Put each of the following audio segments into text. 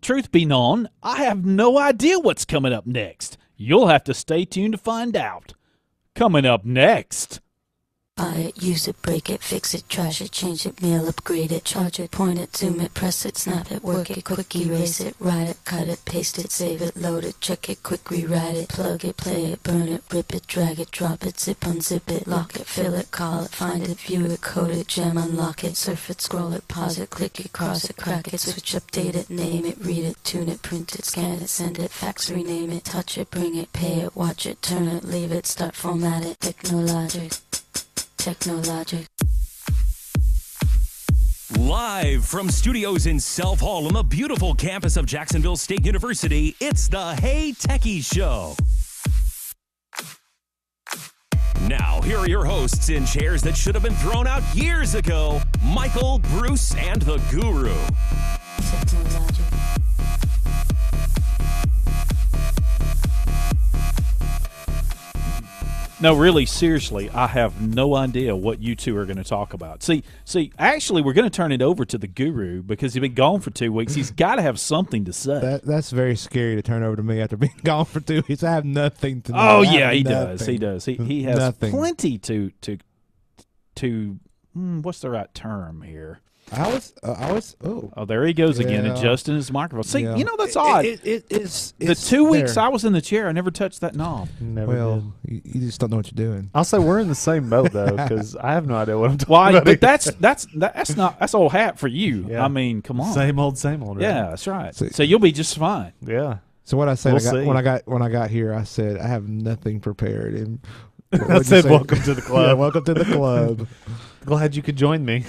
truth be known, I have no idea what's coming up next. You'll have to stay tuned to find out. Coming up next. Buy it, use it, break it, fix it, trash it, change it, mail, upgrade it, charge it, point it, zoom it, press it, snap it, work it, quick erase it, write it, cut it, paste it, save it, load it, check it, quick rewrite it, plug it, play it, burn it, rip it, drag it, drop it, zip, unzip it, lock it, fill it, call it, find it, view it, code it, jam, unlock it, surf it, scroll it, pause it, click it, cross it, crack it, switch, update it, name it, read it, tune it, print it, scan it, send it, fax, rename it, touch it, bring it, pay it, watch it, turn it, leave it, start, format it, technologic. Technologic. Live from studios in Self Hall on the beautiful campus of Jacksonville State University, it's the Hey Techies Show. Now, here are your hosts in chairs that should have been thrown out years ago, Michael, Bruce, and the Guru. Technologic. No, really, seriously, I have no idea what you two are going to talk about. See, actually, we're going to turn it over to the Guru because he's been gone for 2 weeks. He's got to have something to say. That's very scary to turn over to me after being gone for 2 weeks. I have nothing to know. Oh, yeah, he does. He does. He has nothing. Plenty to what's the right term here? Oh, there he goes again, Yeah. adjusting his microphone. See, Yeah. you know, that's odd. It's the 2 weeks there. I was in the chair, I never touched that knob. Well, you just don't know what you're doing. I'll say we're in the same boat though, because I have no idea what I'm talking Why? about. But that's old hat for you. Yeah. I mean, come on. Same old, right? Yeah, that's right. See- So you'll be just fine. Yeah. So what I said We'll see. when I got here, I said I have nothing prepared. And I what'd you said, say? welcome to the club. Yeah, welcome to the club. Glad you could join me.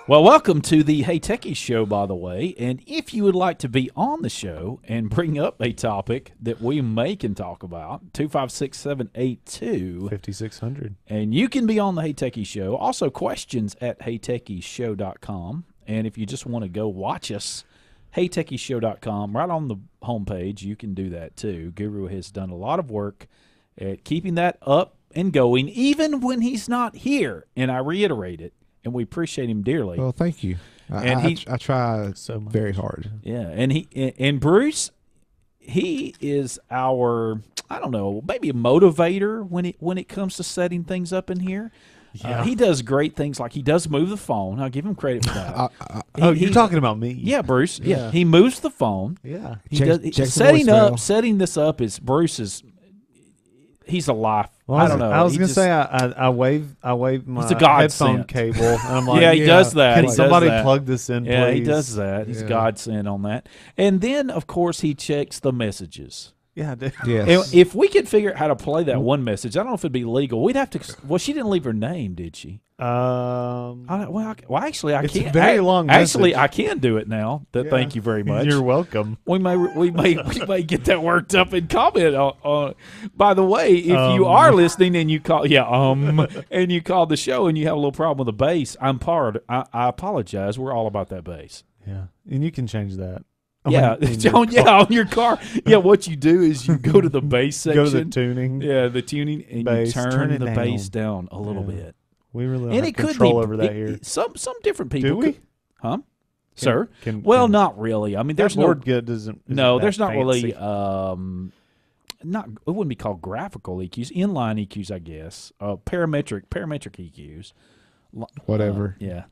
Well, welcome to the Hey Techies Show, by the way. And if you would like to be on the show and bring up a topic that we may can talk about, 256-782. 5600. And you can be on the Hey Techies Show. Also, questions at heytechiesshow.com. And if you just want to go watch us, heytechiesshow.com, right on the homepage, you can do that too. Guru has done a lot of work at keeping that up and going, even when he's not here. And I reiterate it, and we appreciate him dearly. Well, thank you. And I try So much. very hard. Yeah, and Bruce, he is our, I don't know, maybe a motivator when it comes to setting things up in here. Yeah. He does great things, like he does move the phone. I'll give him credit for that. You're talking about me? Yeah, Bruce. Yeah, Yeah. he moves the phone. Yeah. He Checks- does, checks the setting this up is Bruce's. He's a life. Well, I don't know. I was He gonna just- say I wave my He's a headphone godsend. cable, and I'm like, Yeah, he does that. Can He does somebody that. plug this in, Yeah, please? he does that. He's Yeah. godsend on that. And then, of course, he checks the messages. Yeah, dude. Yes. And if we could figure out how to play that one message, I don't know if it'd be legal. We'd have to. Well, she didn't leave her name, did she? Actually, I It's a can't. very long Actually, message. I can do it now. Yeah. Thank you very much. You're welcome. We may get that worked up and comment on. By the way, if you are listening and you call, and you call the show and you have a little problem with the bass, I apologize. We're all about that bass. Yeah, and you can change that. Yeah, on your car. Yeah, what you do is you go to the bass section. Go to the tuning. Yeah, the tuning, and Bass, you turn turn it the down. bass down a little Yeah. bit. We really don't And have it could control be over that here. Some different people. Do we? could- huh? Sir? Can- Well, can- not really. I mean, there's that no. board good doesn't. No, isn't there's that not really. fancy. Not it wouldn't be called graphical EQs, inline EQs, I guess. Parametric EQs. Whatever. Yeah.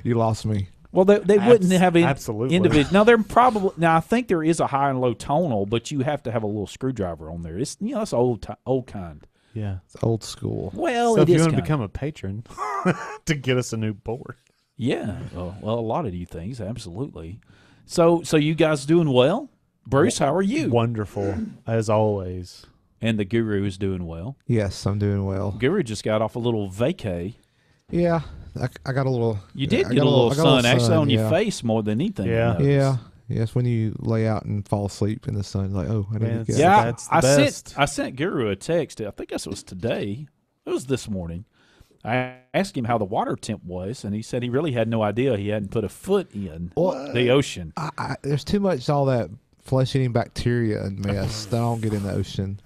You lost me. Well, they wouldn't have absolutely. individual. Now they're probably I think there is a high and low tonal, but you have to have a little screwdriver on there. It's that's old kind. Yeah. It's old school. Well, So it if you is want to kinda. become a patron to get us a new board, Yeah. Well, a lot of you things, absolutely. So you guys doing well? Bruce, how are you? wonderful as always. And the Guru is doing well. Yes, I'm doing well. Guru just got off a little vacay. Yeah, I got a little. You did I get got a little I got sun, actually, sun, on your yeah. face more than anything. Yeah. I noticed. Yeah. Yes, when you lay out and fall asleep in the sun, like, oh, I Man, need to get. Yeah, That's the I best. sent Guru a text. I think this was today. It was this morning. I asked him how the water temp was, and he said he really had no idea. He hadn't put a foot in the ocean. There's too much all that flesh-eating bacteria and mess that I don't get in the ocean.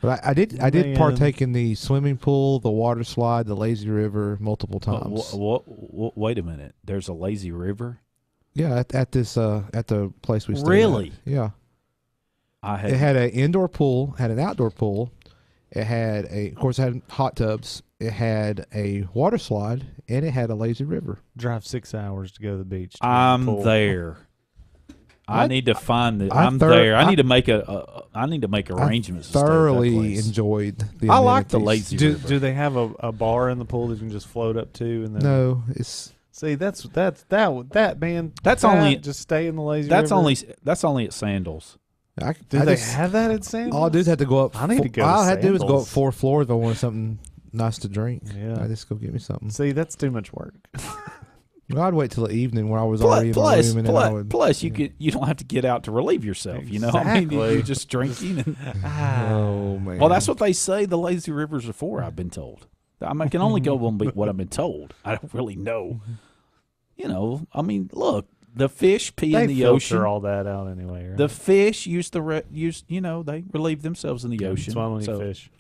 But I did Man. partake in the swimming pool, the water slide, the lazy river multiple times. Wait a minute. There's a lazy river. Yeah, at this at the place we stayed. Really? At. Yeah. I It had an indoor pool, had an outdoor pool. It had of course, it had hot tubs. It had a water slide, and it had a lazy river. Drive 6 hours to go to the beach. To I'm the pool. there. I need to find the. I I'm thor- there. I I- need to make I need to make arrangements. to stay at that Thoroughly place. enjoyed the. I like the amenities. lazy Do, river. do they have a bar in the pool that you can just float up to? And then No, it's see that man. That's that, only- just stay in the lazy. That's river. only at Sandals. Do they have that at Sandals? All I do is have to go up. I need to go. All to I had to do is go up Sandals. 4 floors if I wanted something nice to drink. Yeah. I just go get me something. See, that's too much work. Well, I'd wait till the evening when I was already in my room, and then I would. Plus, you don't have to get out to relieve yourself. You know, I mean, Exactly. you're just drinking. And, Oh man. well, that's what they say the lazy rivers are for. I've been told. I can only go on what I've been told. I don't really know. You know, I mean, look, the fish pee They in the filter ocean. all that out anyway. Right? The fish use they relieve themselves in the ocean. Swim on So- fish.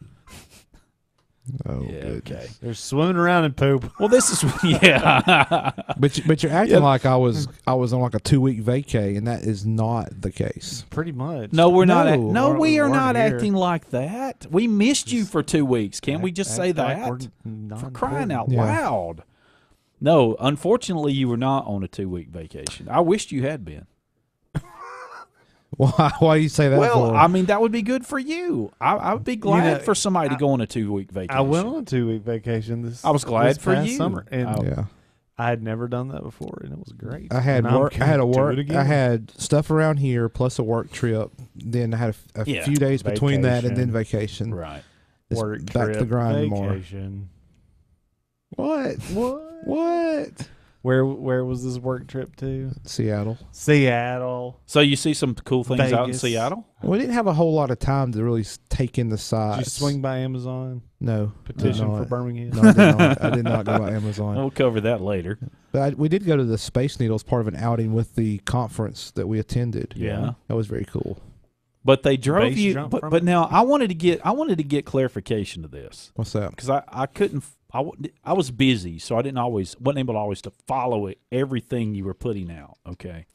Oh, Yeah, goodness. okay. They're swimming around in poop. Well, this is yeah. But you're acting Yeah. like I was on like a 2-week vacay, and that is not the case. Pretty much. No, we're not. No, We are we're not here. acting like that. We missed you for 2 weeks. Can't we just say Act like that? we're For not crying important. out Yeah. loud. No, unfortunately, you were not on a 2-week vacation. I wished you had been. Why you say that? Well, for? I mean, that would be good for you. I would be glad know, for somebody to go on a 2-week vacation. I went on a 2-week vacation this. I was glad this for past you. Summer, and Oh. yeah. I had never done that before, and it was great. I had And I'm work. I had a gonna do work. it again. I had stuff around here plus a work trip. Then I had a Yeah. few days between that and then vacation. Right. It's work back trip, to the grind more. vacation. What? What? What? Where was this work trip to? Seattle. Seattle. So you see some cool things out in Vegas. Seattle? We didn't have a whole lot of time to really take in the Did sights. you swing by Amazon? No. Petition no, for Birmingham? No, I did not. I did not go by Amazon. We'll cover that later. But we did go to the Space Needle as part of an outing with the conference that we attended. Yeah. That was very cool. But they drove Base you. jump But, from but it? now I wanted to get clarification to this What's that? because I couldn't. I was busy, so I wasn't able always to follow it everything you were putting out. Okay.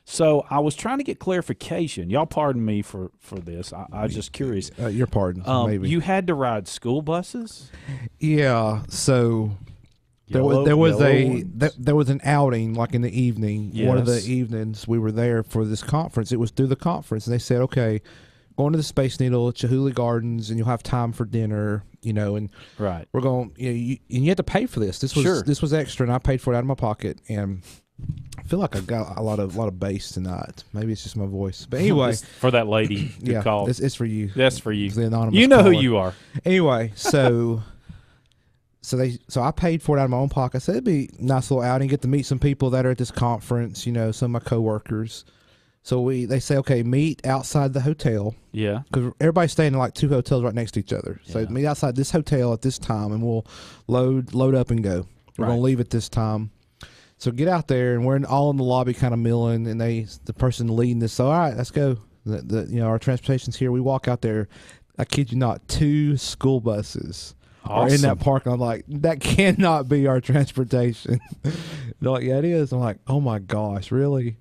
So I was trying to get clarification. Y'all pardon me for this. I was just curious. Your pardon, maybe. You had to ride school buses? Yeah. So there was there was an outing like in the evening. One of the Yes. evenings we were there for this conference. It was through the conference, and they said, okay, going to the Space Needle at Chihuly Gardens, and you'll have time for dinner. You know, and Right. we're going. And you had to pay for this. This was Sure. this was extra, and I paid for it out of my pocket. And I feel like I got a lot of bass tonight. Maybe it's just my voice. But anyway, For that lady who yeah, called. it's for you. That's for you. It's the anonymous You know who caller. you are. Anyway, so so I paid for it out of my own pocket. I said it'd be a nice little outing, get to meet some people that are at this conference. You know, some of my coworkers. So they say, okay, meet outside the hotel Yeah. because everybody's staying in like 2 hotels right next to each other. So Yeah. meet outside this hotel at this time, and we'll load up and go. We're Right. gonna leave at this time. So get out there, and we're all in the lobby, kind of milling, and the person leading this. So all right, let's go. Our transportation's here. We walk out there. I kid you not, 2 school buses are in Awesome. that park. I'm like, that cannot be our transportation. They're like, yeah, it is. I'm like, oh my gosh, really?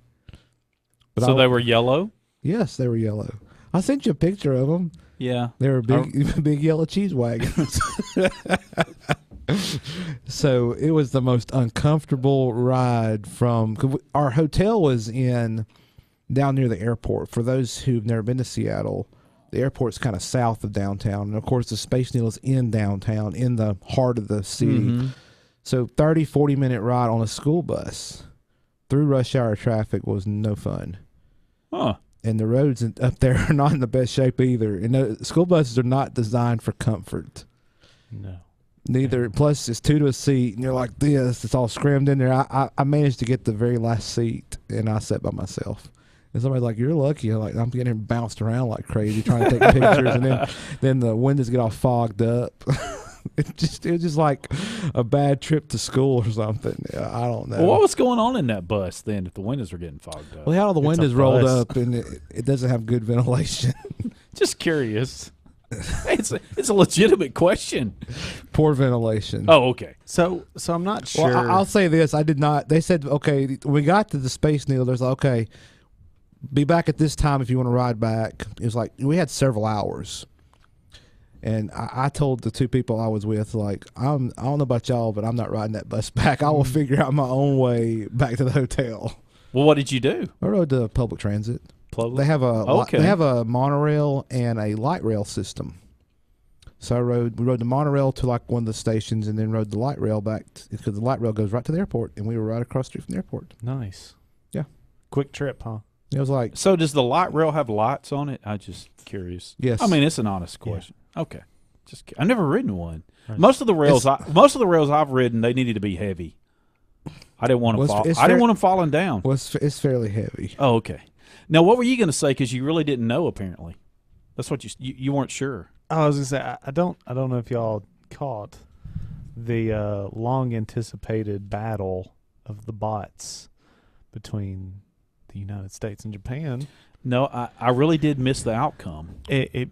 But So they were yellow? yes, they were yellow. I sent you a picture of them. Yeah. They were big, big yellow cheese wagons. So it was the most uncomfortable ride from. 'Cause our hotel was down near the airport. For those who've never been to Seattle, the airport's kind of south of downtown, and of course the Space Needle is in downtown, in the heart of the city. Mhm. So 40-minute ride on a school bus through rush hour traffic was no fun. Huh. And the roads up there are not in the best shape either. And the school buses are not designed for comfort. No. Neither. Plus, it's 2 to a seat, and you're like this. It's all scrammed in there. I managed to get the very last seat, and I sat by myself. And somebody's like, "You're lucky." I'm getting bounced around like crazy trying to take pictures, and then the windows get all fogged up. It was just like a bad trip to school or something. I don't know. Well, what was going on in that bus then if the windows were getting fogged up? Well, they had all the It's a windows rolled bus. up, and it doesn't have good ventilation. Just curious. It's a legitimate question. Poor ventilation. Oh, okay. So I'm not sure. Well, I'll say this: I did not. They said, okay, when we got to the Space Needle, there's like, okay, be back at this time if you want to ride back. It was like we had several hours, and I told the two people I was with, like, I don't know about y'all, but I'm not riding that bus back. I will figure out my own way back to the hotel. Well, what did you do? I rode the public transit. They have a monorail and a light rail system. So we rode the monorail to like one of the stations, and then rode the light rail back because the light rail goes right to the airport, and we were right across the street from the airport. Nice. Yeah. Quick trip, huh? It was like, So does the light rail have lights on it? I just curious. Yes. I mean, it's an honest question. Okay. I've never ridden one. Right. Most of the rails I've ridden, they needed to be heavy. I didn't want them I didn't want them falling down. well, it's fairly heavy. Oh, okay. Now, what were you going to say? Because you really didn't know. Apparently, that's what you weren't sure. Oh, I was gonna say I don't know if y'all caught the long anticipated battle of the bots between the United States and Japan. No, I really did miss the outcome.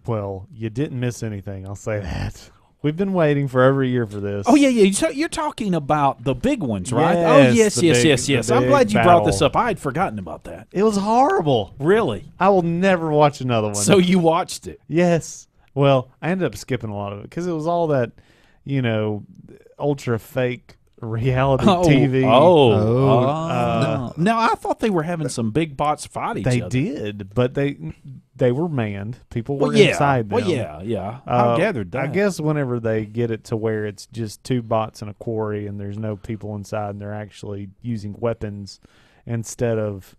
Well, you didn't miss anything. I'll say that. We've been waiting for every year for this. Oh yeah. You're talking about the big ones, right? Yes, yes. I'm glad you brought this up. I had forgotten about that. It was horrible. Really? I will never watch another one. So you watched it? Yes. Well, I ended up skipping a lot of it because it was all that, ultra fake reality TV. Now I thought they were having some big bots fight each other. They did, but they were manned. People were inside them. Well, yeah. I gathered that. I guess whenever they get it to where it's just two bots in a quarry and there's no people inside and they're actually using weapons instead of.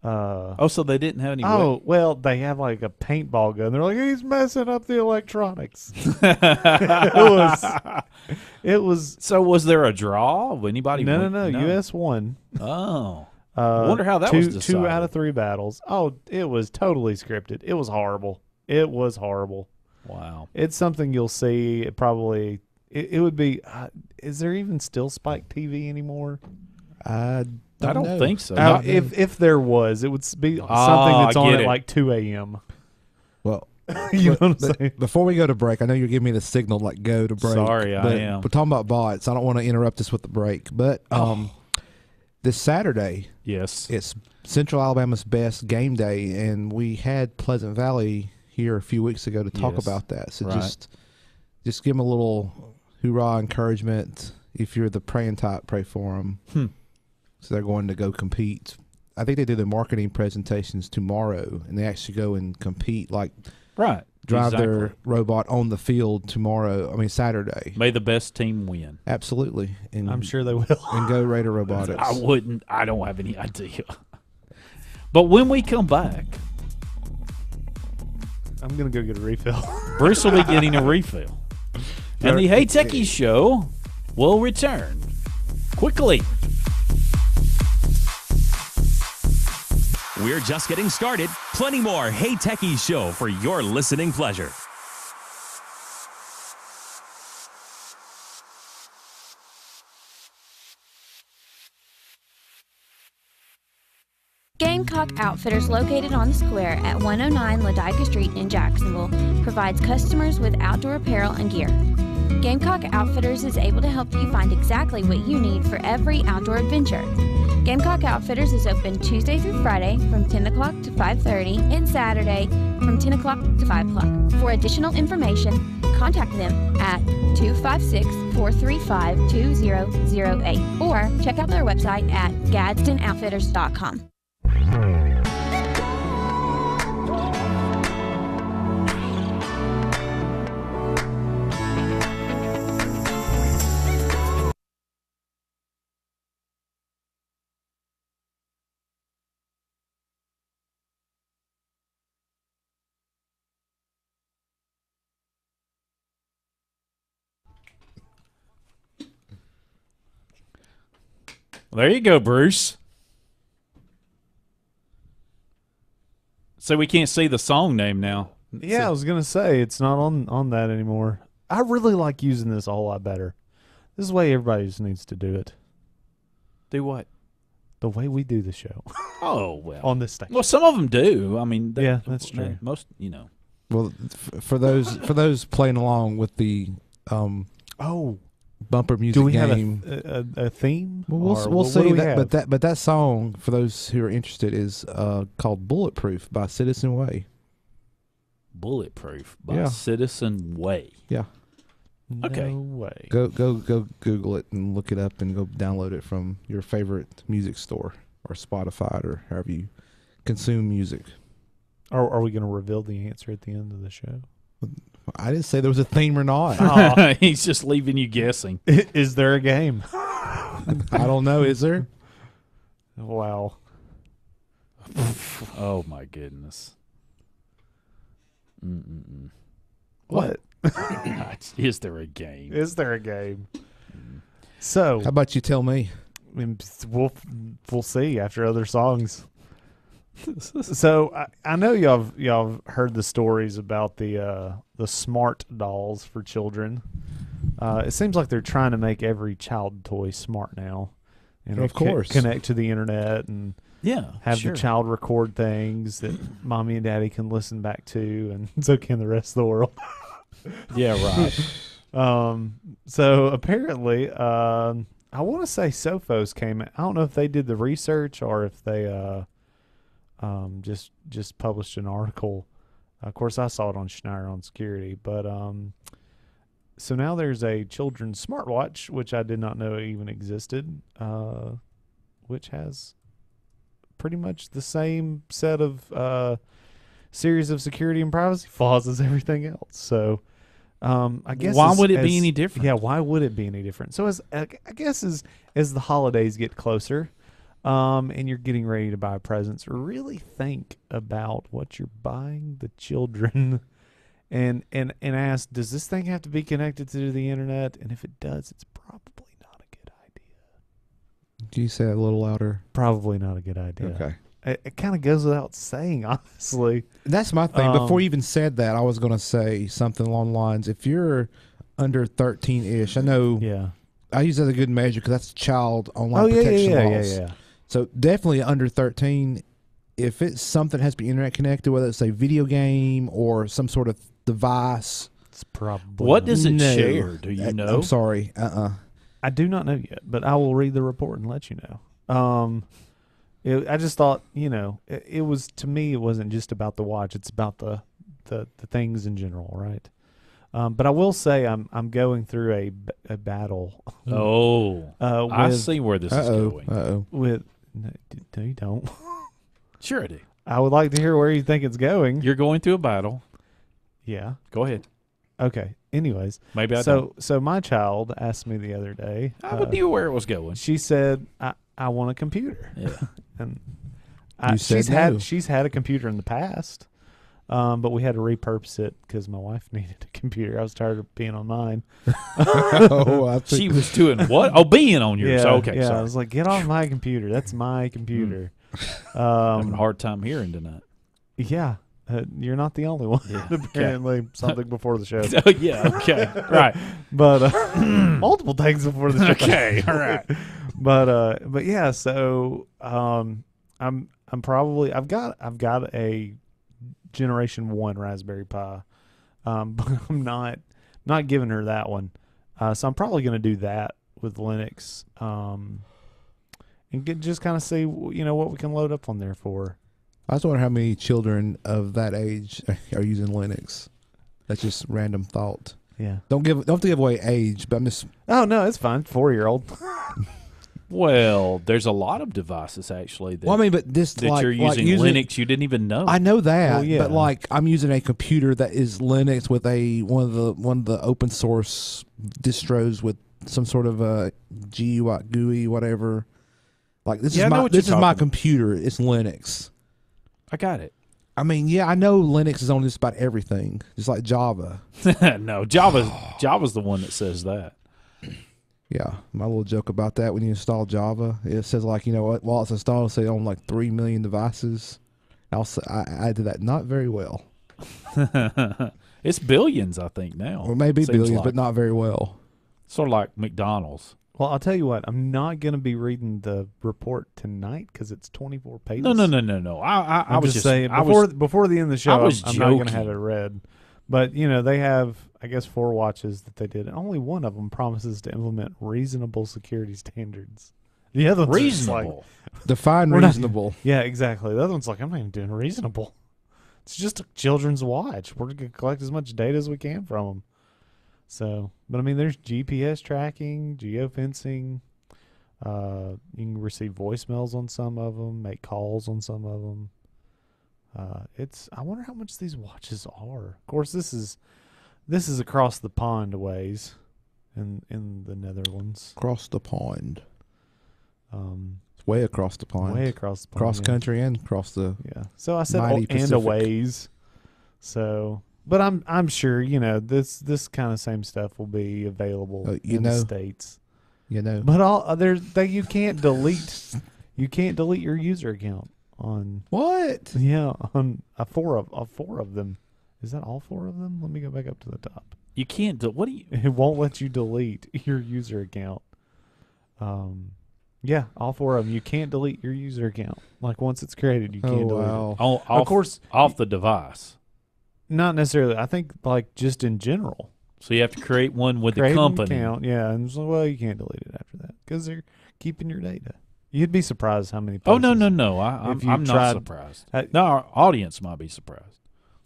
So they didn't have any. Well, they have like a paintball gun. They're like, he's messing up the electronics. It was. So was there a draw? Anybody? No. U.S. won. Oh. I wonder how that was decided. 2 out of 3 battles. Oh, it was totally scripted. It was horrible. Wow. It's something you'll see. It would be. Is there even still Spike TV anymore? I don't think so. If there was, it would be something that's on at like 2 a.m. Well, you know what I'm saying? Before we go to break, I know you're giving me the signal like go to break. Sorry, I am. We're talking about bots. I don't want to interrupt us with the break, but this Saturday, yes, it's Central Alabama's best game day, and we had Pleasant Valley here a few weeks ago to talk about that. So just give them a little hoorah encouragement. If you're the praying type, pray for them. So they're going to go compete. I think they do the marketing presentations tomorrow, and they actually go and compete, drive their robot on the field Saturday. May the best team win. Absolutely. And I'm sure they will. And go Raider Robotics. I don't have any idea. But when we come back, I'm going to go get a refill. Bruce will be getting a refill. And the Hey Techies Show will return quickly. We're just getting started. Plenty more Hey Techies Show for your listening pleasure. Gamecock Outfitters, located on the square at 109 Ladica Street in Jacksonville, provides customers with outdoor apparel and gear. Gamecock Outfitters is able to help you find exactly what you need for every outdoor adventure. Gamecock Outfitters is open Tuesday through Friday from 10 o'clock to 5:30 and Saturday from 10 o'clock to 5 o'clock. For additional information, contact them at 256-435-2008 or check out their website at GadsdenOutfitters.com. There you go, Bruce. So we can't see the song name now. Yeah, I was going to say, it's not on that anymore. I really like using this a whole lot better. This is the way everybody just needs to do it. Do what? The way we do the show. Oh, well. On this station. Well, some of them do. I mean, yeah, that's true. Most Well, for those playing along with the bumper music Do we game, have a theme? well, Or we'll what see do we that. have? But that song, for those who are interested, is called "Bulletproof" by Citizen Way. Bulletproof by Yeah. Citizen Way. Yeah, Okay. No way. go Google it and look it up and go download it from your favorite music store or Spotify or however you consume music. Are we going to reveal the answer at the end of the show? I didn't say there was a theme or not. He's just leaving you guessing. Is there a game? I don't know. Is there? Wow. Oh my goodness. Mm-mm-mm. What? Is there a game? Is there a game? So How about you tell me? we'll see after other songs. So I know y'all heard the stories about the smart dolls for children. It seems like they're trying to make every child toy smart now. And Of course. connect to the internet and Yeah. have sure. the child record things that mommy and daddy can listen back to, and so can the rest of the world. Yeah, right. So apparently, I want to say Sophos came. I don't know if they did the research or if they just published an article. Of course, I saw it on Schneider on Security, but so now there's a children's smartwatch, which I did not know even existed, which has pretty much the same set of series of security and privacy flaws as everything else. So I guess Why would it be any different? Yeah, why would it be any different? So I guess as the holidays get closer, and you're getting ready to buy presents, really think about what you're buying the children, and ask, does this thing have to be connected to the internet? And if it does, it's probably not a good idea. Can you say it a little louder? Probably not a good idea. Okay. It kind of goes without saying, honestly. That's my thing. Before you even said that, I was going to say something along the lines. If you're under 13-ish, I know Yeah. I use that as a good measure because that's child online Oh yeah, protection yeah, laws. yeah. So definitely under 13, if it's something that has to be internet connected, whether it's a video game or some sort of device. It's probably What not. does it No. share? Do you know? I'm sorry. I do not know yet, but I will read the report and let you know. I just thought, it was, to me, it wasn't just about the watch; it's about the things in general, right? But I will say, I'm going through a battle. Oh, I with, see where this is going. with. No, you don't. Sure I do. I would like to hear where you think it's going. You're going through a battle. Yeah. Go ahead. Okay. Anyways, Maybe I don't. so my child asked me the other day. I knew where it was going. She said, "I want a computer." Yeah. And You said no. she's had a computer in the past, but we had to repurpose it because my wife needed a computer. I was tired of being on mine. I think She was doing what? Oh, being on yours. Okay, yeah. I sorry. was like, get off my computer. That's my computer. Having a hard time hearing tonight. Yeah, you're not the only one. Yeah. Apparently, something before the show, Oh, yeah. Okay. Right. but multiple things before the show. Okay. All right. But yeah. So I'm probably I've got a Generation 1 Raspberry Pi, but I'm not giving her that one. So I'm probably going to do that with Linux, and just kind of see what we can load up on there for. I just wonder how many children of that age are using Linux. That's just random thought. Yeah. Don't have to give away age, but I'm just Oh no, it's fine. 4-year-old. Well, there's a lot of devices actually that, well, I mean, but this that like, you're like using Linux you didn't even know. I know that, Well, yeah. but like I'm using a computer that is Linux with one of the open source distros with some sort of a GUI whatever. Like this Yeah, I is know my what you're this is my talking about. computer. It's Linux. I got it. I mean, yeah, I know Linux is on just about everything, just like Java. No, Java's the one that says that. Yeah, my little joke about that when you install Java, it says like, while it's installed, say on like 3 million devices. I did that not very well, It's billions, I think now. or maybe Seems billions, like. but not very well. Sort of like McDonald's. Well, I'll tell you what. I'm not going to be reading the report tonight because it's 24 pages. No. I I'm was just saying before the end of the show. I'm not going to have it read. But they have, I guess, 4 watches that they did. And only one of them promises to implement reasonable security standards. The other one's reasonable. Define reasonable. Yeah, exactly. The other one's like, I'm not even doing reasonable. It's just a children's watch. We're going to collect as much data as we can from them. So, but I mean, there's GPS tracking, geofencing. You can receive voicemails on some of them, make calls on some of them. I wonder how much these watches are. Of course, this is across the pond a ways, in the Netherlands. Across the pond. It's way across the pond. Way across the pond. Cross country and across the So I said mighty and a Pacific. ways. So, but I'm sure this kind of same stuff will be available in the States. But you can't delete your user account on what? Yeah, on four of them. Is that all 4 of them? Let me go back up to the top. You can't. What do you? It won't let you delete your user account. Yeah, all 4 of them. You can't delete your user account. Like once it's created, you can't delete it. Of course, off the device. Not necessarily. I think like just in general. So you have to create one with Create the company. An account, yeah, and so you can't delete it after that because they're keeping your data. You'd be surprised how many. Oh no! I'm not surprised. No, our audience might be surprised.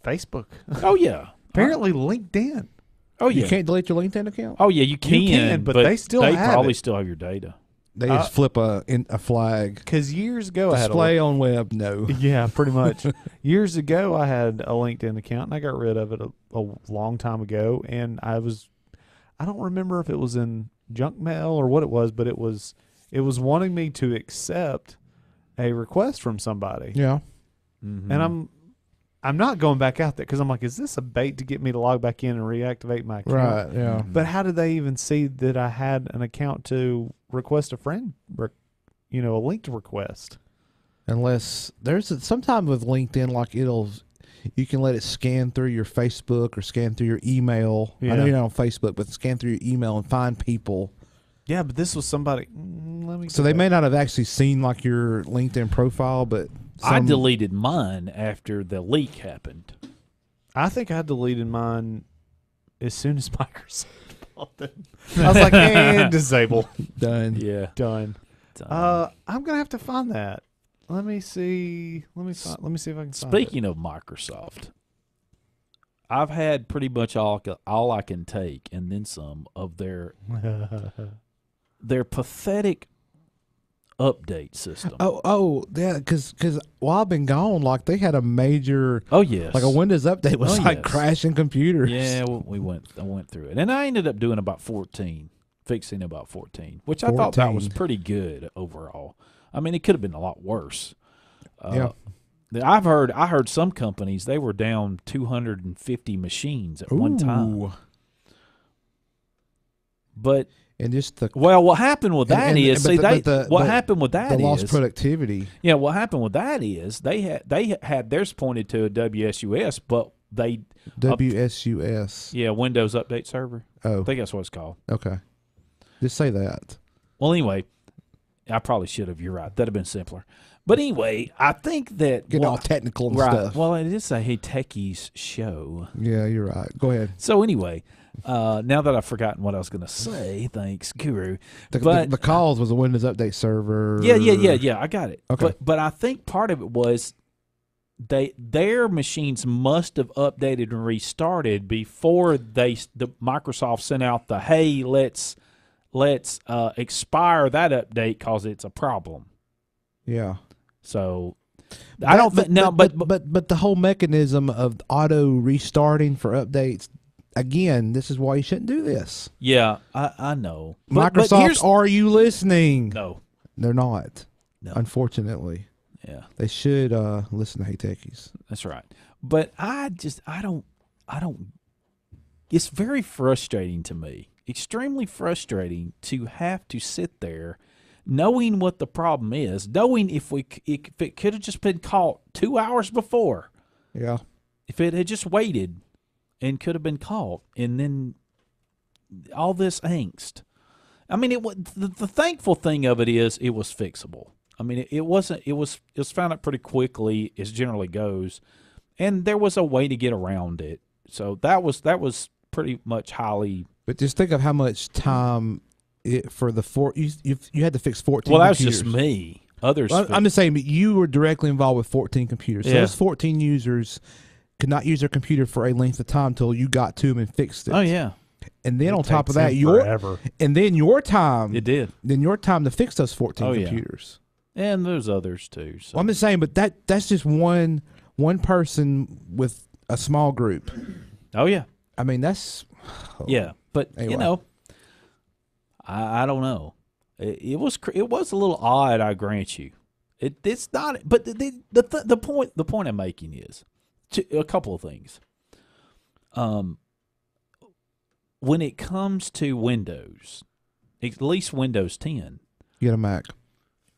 Facebook. Oh yeah. Apparently LinkedIn. Oh yeah. You can't delete your LinkedIn account? Oh yeah, you can, but they still have probably it. still have your data. They just flip a flag. Because years ago Display on web, no. Yeah, pretty much. Years ago, I had a LinkedIn account, and I got rid of it a long time ago. And I don't remember if it was in junk mail or what it was, but it was wanting me to accept a request from somebody. Yeah. Mm-hmm. And I'm not going back out there because I'm like, is this a bait to get me to log back in and reactivate my account? Right, yeah. But how did they even see that I had an account to request a friend, a linked request? Unless sometime with LinkedIn, like you can let it scan through your Facebook or scan through your email. Yeah. I know you're not on Facebook, but scan through your email and find people. Yeah, but this was somebody. So they may not have actually seen like your LinkedIn profile, but I deleted mine after the leak happened. I think I deleted mine as soon as Microsoft bought them. I was like, and disable. Done. Yeah, done. I'm gonna have to find that. Let me see. Let me see if I can find it. Speaking of Microsoft, I've had pretty much all I can take, and then some of their pathetic update system. Oh, yeah, because while I've been gone, like they had a major. Oh yes, like a Windows update was crashing computers. Yeah, I went through it, and I ended up doing fixing about 14, which I thought that was pretty good overall. I mean, it could have been a lot worse. Yeah. I heard some companies, they were down 250 machines at one time. But what happened with that is what happened with that is lost productivity. Yeah, what happened with that is they had theirs pointed to a WSUS, but they WSUS. Windows Update Server. Oh, I think that's what it's called. Okay, just say that. Well, anyway, I probably should have. You're right. That'd have been simpler. But anyway, I think that getting all technical and stuff. Well, it is a Hey Techies show. Yeah, you're right. Go ahead. So anyway, now that I've forgotten what I was going to say, thanks, Guru. The cause was a Windows Update Server. Yeah. I got it. Okay. But I think part of it was their machines must have updated and restarted before the Microsoft sent out the hey, let's expire that update because it's a problem. Yeah. So I don't think but the whole mechanism of auto restarting for updates, again, this is why you shouldn't do this. Yeah, I know. Microsoft, are you listening? No. They're not. No. Unfortunately. Yeah. They should listen to Hey Techies. That's right. But I don't it's very frustrating to me. Extremely frustrating to have to sit there knowing what the problem is, knowing if it could have just been caught 2 hours before. Yeah. If it had just waited and could have been caught, and then all this angst. I mean, the thankful thing of it is it was fixable. I mean, it wasn't. It was found out pretty quickly, as generally goes, and there was a way to get around it. So that was pretty much highly. But just think of how much time for the you had to fix 14. Well, that was computers. just me. Others. I'm just saying, but you were directly involved with 14 computers. So Yeah. those 14 users could not use their computer for a length of time until you got to them and fixed it. Oh yeah, And then It on top of takes that, him your forever. time it did, then your time to fix those 14 Oh, yeah. computers. and there's others too. So. Well, I'm just saying, but that's just one person with a small group. Oh yeah, I mean, that's yeah. But Anyway. you know, I don't know. It was a little odd, I grant you. It's not. But the point I'm making is a couple of things. When it comes to Windows, at least Windows 10. get a Mac.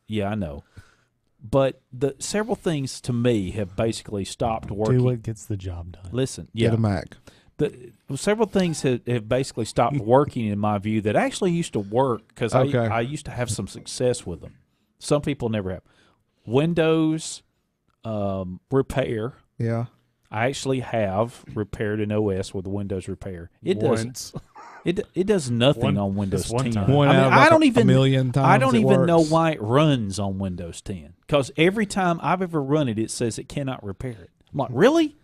Yeah, I know. But the several things to me have basically stopped working. Do what gets the job done. Listen, Get yeah, a Mac. several things have basically stopped working in my view that actually used to work because Okay. I used to have some success with them. Some people never have. Windows repair. Yeah. I actually have repaired an OS with Windows Repair. It Once. it does nothing on Windows just one 10. time. One I mean, out of I like don't a even million times I don't it even know works. why it runs on Windows 10 because every time I've ever run it, it says it cannot repair it. I'm like, really?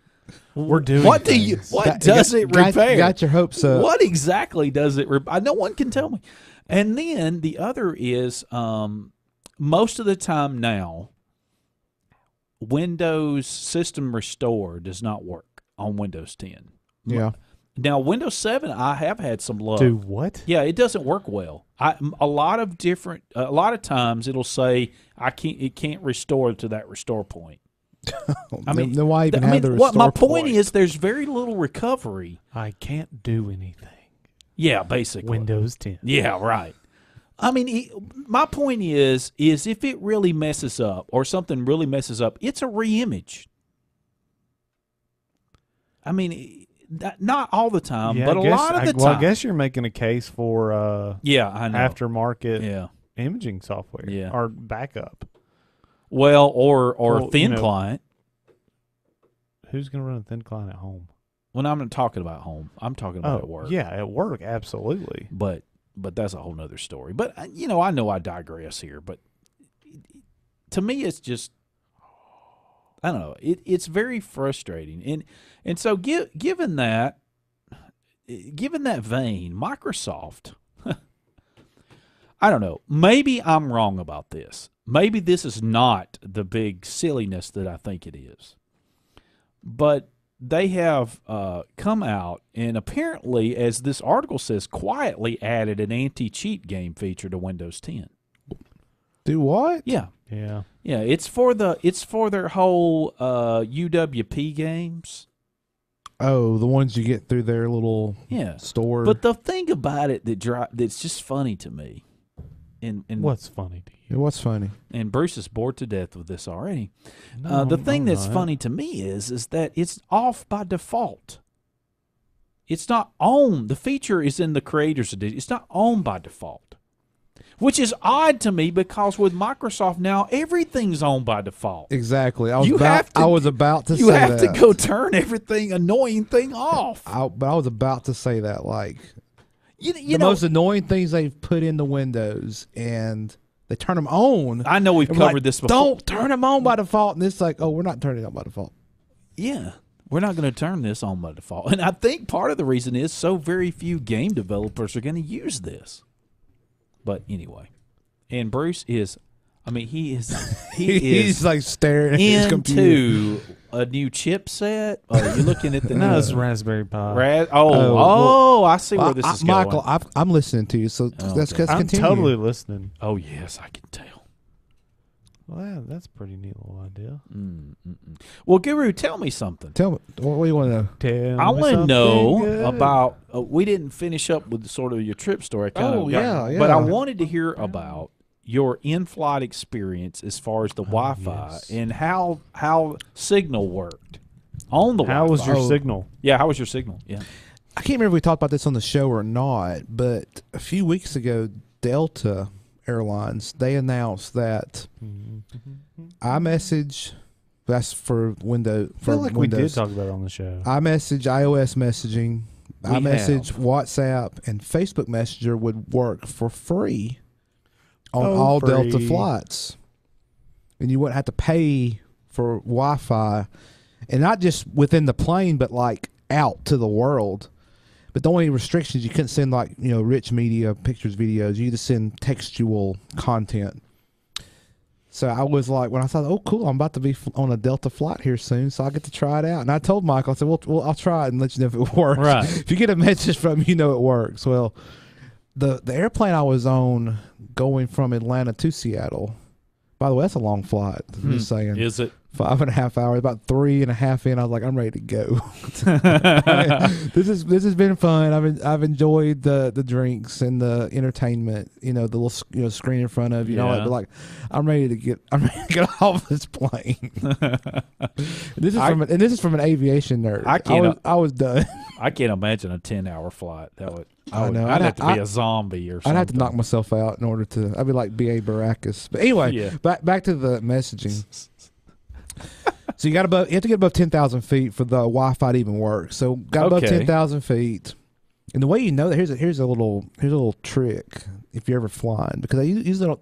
We're doing What do you? things. What does it repair? Got your hopes up. What exactly does it repair? No one can tell me. And then the other is most of the time now, Windows System Restore does not work on Windows 10. Yeah. Now, Windows 7, I have had some luck. Do what? Yeah, it doesn't work well. A lot of times it'll say it can't restore to that restore point. I mean, then why even have the what my restore point is, there's very little recovery. I can't do anything. Yeah, basically. Windows 10. Yeah, right. I mean, my point is if it really messes up or something really messes up, it's a reimage. I mean, not all the time, but a lot of the time. Well, I guess you're making a case for yeah, I know. aftermarket Yeah. imaging software. Yeah. Or backup. Well, or Well, thin you know- client. Who's going to run a thin client at home? When I'm not talking about home, I'm talking about at work. Yeah, at work, absolutely. But that's a whole nother story. But I know I digress here. But to me, it's just I don't know. It's very frustrating. And so given that vein, Microsoft. I don't know. Maybe I'm wrong about this. Maybe this is not the big silliness that I think it is. But they have come out and apparently, as this article says, quietly added an anti-cheat game feature to Windows 10. Do what? Yeah. Yeah. Yeah, it's for their whole UWP games. Oh, the ones you get through their little Yeah. store. But the thing about it that's just funny to me, and What's funny to you? What's funny? and Bruce is bored to death with this already. No, The thing I'm that's not. funny to me is that it's off by default. It's not on. The feature is in the Creators Edition. It's not on by default, which is odd to me because with Microsoft now everything's on by default. Exactly. I You have to- was about to You say have that. to go turn everything annoying thing off. But I was about to say that. Like You the know, most annoying things they've put into Windows, and they turn them on. I know we've And we're covered like, this before. Don't turn them on by default. And it's like, oh, we're not turning it on by default. Yeah, we're not going to turn this on by default. And I think part of the reason is so very few game developers are going to use this. But anyway, and Bruce is, I mean, he's He's like staring at his computer. into a new chipset. You're looking at the No, it's Raspberry Pi. I see where this is going. Michael, I'm listening to you, so let's okay. I'm continue. totally listening. Oh yes, I can tell. Well, yeah, that's a pretty neat little idea. Well, Guru, tell me something. Tell me, what do you want to know? Tell I me want to know something good. about. We didn't finish up with sort of your trip story. I kinda Oh, got- yeah. But I wanted to hear about your in-flight experience as far as the Wi-Fi yes. and how signal worked on the Wi-Fi. How was your Oh. signal? Yeah, how was your signal? Yeah. I can't remember if we talked about this on the show or not, but a few weeks ago, Delta Airlines, they announced that iMessage, that's for Windows. I feel like we did talk about it on the show. iMessage, iOS messaging, iMessage, WhatsApp, and Facebook Messenger would work for free on all Delta flights. And you wouldn't have to pay for Wi-Fi, and not just within the plane, but like out to the world. But the only restrictions, you couldn't send like, you know, rich media, pictures, videos. You just send textual content. So I was like, when I thought, oh, cool, I'm about to be on a Delta flight here soon, so I'll get to try it out. And I told Michael, I said, well, I'll try it and let you know if it works. Right. If you get a message from me, you know it works. Well, the airplane I was on going from Atlanta to Seattle, by the way, that's a long flight. I'm just saying. Is it? 5.5 hours, about 3.5 in. I was like, I'm ready to go. This has been fun. I've enjoyed the drinks and the entertainment. You know, the little screen in front of you. Yeah. Know, but like, I'm ready to get off this plane. This is from an aviation nerd. I was done. I can't imagine a 10-hour flight. I know. I'd have to be a zombie or something. I'd have to knock myself out in order to. I'd be like B.A. Baracus. But anyway, back to the messaging. So you have to get above 10,000 feet for the Wi-Fi to even work. So got above 10,000 feet, and the way you know that here's a little trick if you're ever flying, because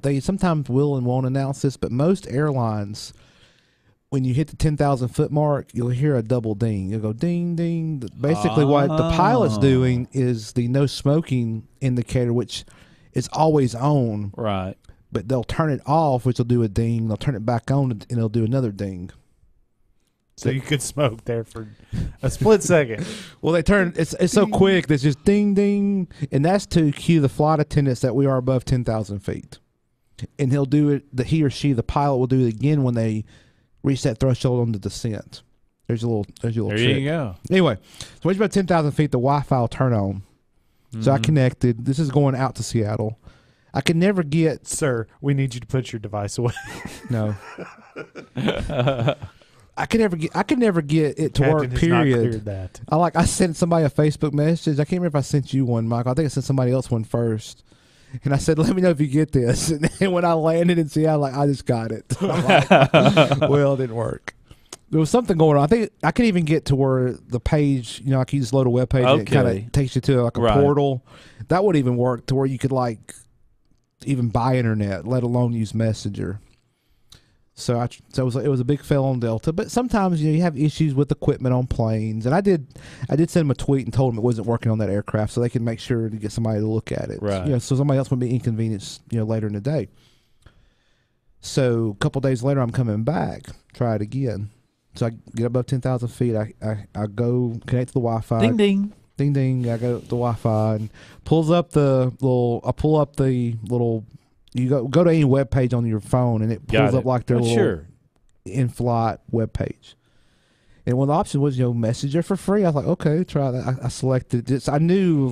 they sometimes will and won't announce this, but most airlines, when you hit the 10,000 foot mark, you'll hear a double ding. You'll go ding ding. Basically, what the pilot's doing is the no smoking indicator, which is always on. Right. But they'll turn it off, which will do a ding. They'll turn it back on, and it'll do another ding. So you could smoke there for a split second. Well, they turn it's so quick that's just ding ding, and that's to cue the flight attendants that we are above 10,000 feet. And he'll do it. The pilot will do it again when they reach that threshold on the descent. There's your little There trick. you go. Anyway, so when you're about 10,000 feet, the Wi-Fi will turn on. So I connected. This is going out to Seattle. I could never get. Sir, we need you to put your device away. No. I could never get it to Captain work. has Period. not cleared that. I sent somebody a Facebook message. I can't remember if I sent you one, Michael. I think I sent somebody else one first. And I said, let me know if you get this. And when I landed in Seattle, I just got it. I'm like, well, it didn't work. There was something going on. I think I could even get to where the page, like you just load a web page and it kind of takes you to like a portal. That would even work to where you could like even buy internet, let alone use Messenger. So it was a big fail on Delta, but sometimes you have issues with equipment on planes, and I did send them a tweet and told them it wasn't working on that aircraft, so they could make sure to get somebody to look at it. Right. So somebody else would be inconvenienced, later in the day. So a couple days later, I'm coming back, try it again. So I get above 10,000 feet. I go connect to the Wi-Fi. Ding ding. Ding ding. I go to the Wi-Fi and pulls up the little. I pull up the little. You go to any web page on your phone, and it pulls up like their little in-flight web page. And one of the options was, Messenger for free. I was like, okay, try that. I selected it. I knew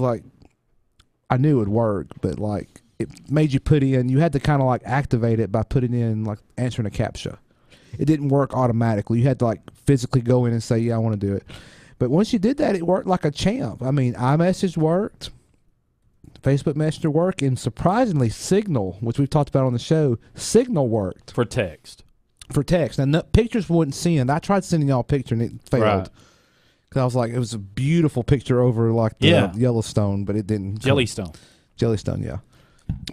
it would work, but like it made you put in. You had to kind of like activate it by putting in like answering a CAPTCHA. It didn't work automatically. You had to like physically go in and say, yeah, I want to do it. But once you did that, it worked like a champ. I mean, iMessage worked. Facebook Messenger worked, and surprisingly, Signal, which we've talked about on the show, Signal worked. For text. Now, pictures wouldn't send. I tried sending y'all a picture, and it failed. Because I was like, it was a beautiful picture over like the Yellowstone, but it didn't. Jellystone, yeah.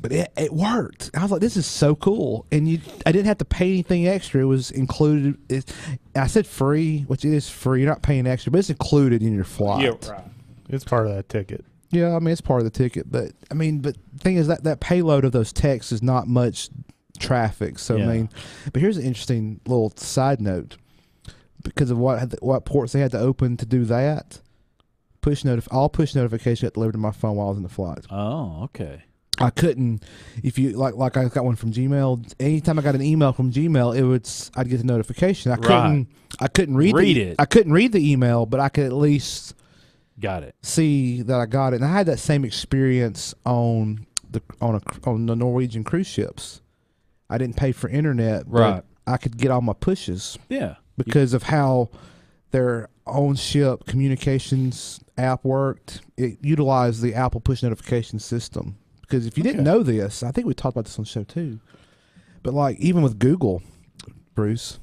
But it worked. I was like, this is so cool. And I didn't have to pay anything extra. It was included. I said free, which it is free. You're not paying extra, but it's included in your flight. Yeah, right. It's part of that ticket. Yeah, I mean, it's part of the ticket, but the thing is that payload of those texts is not much traffic. So, but here's an interesting little side note. Because of what ports they had to open to do that, all push notifications got delivered to my phone while I was in the flight. Oh, okay. I couldn't, if you, like I got one from Gmail, anytime I got an email from Gmail, I'd get the notification. I couldn't read it. I couldn't read the email, but I could at least... Got it. See that I got it, and I had that same experience on the Norwegian cruise ships. I didn't pay for internet, but I could get all my pushes. Yeah, because of how their own ship communications app worked. It utilized the Apple push notification system because if you didn't know this, I think we talked about this on the show too. But like even with Google, Bruce,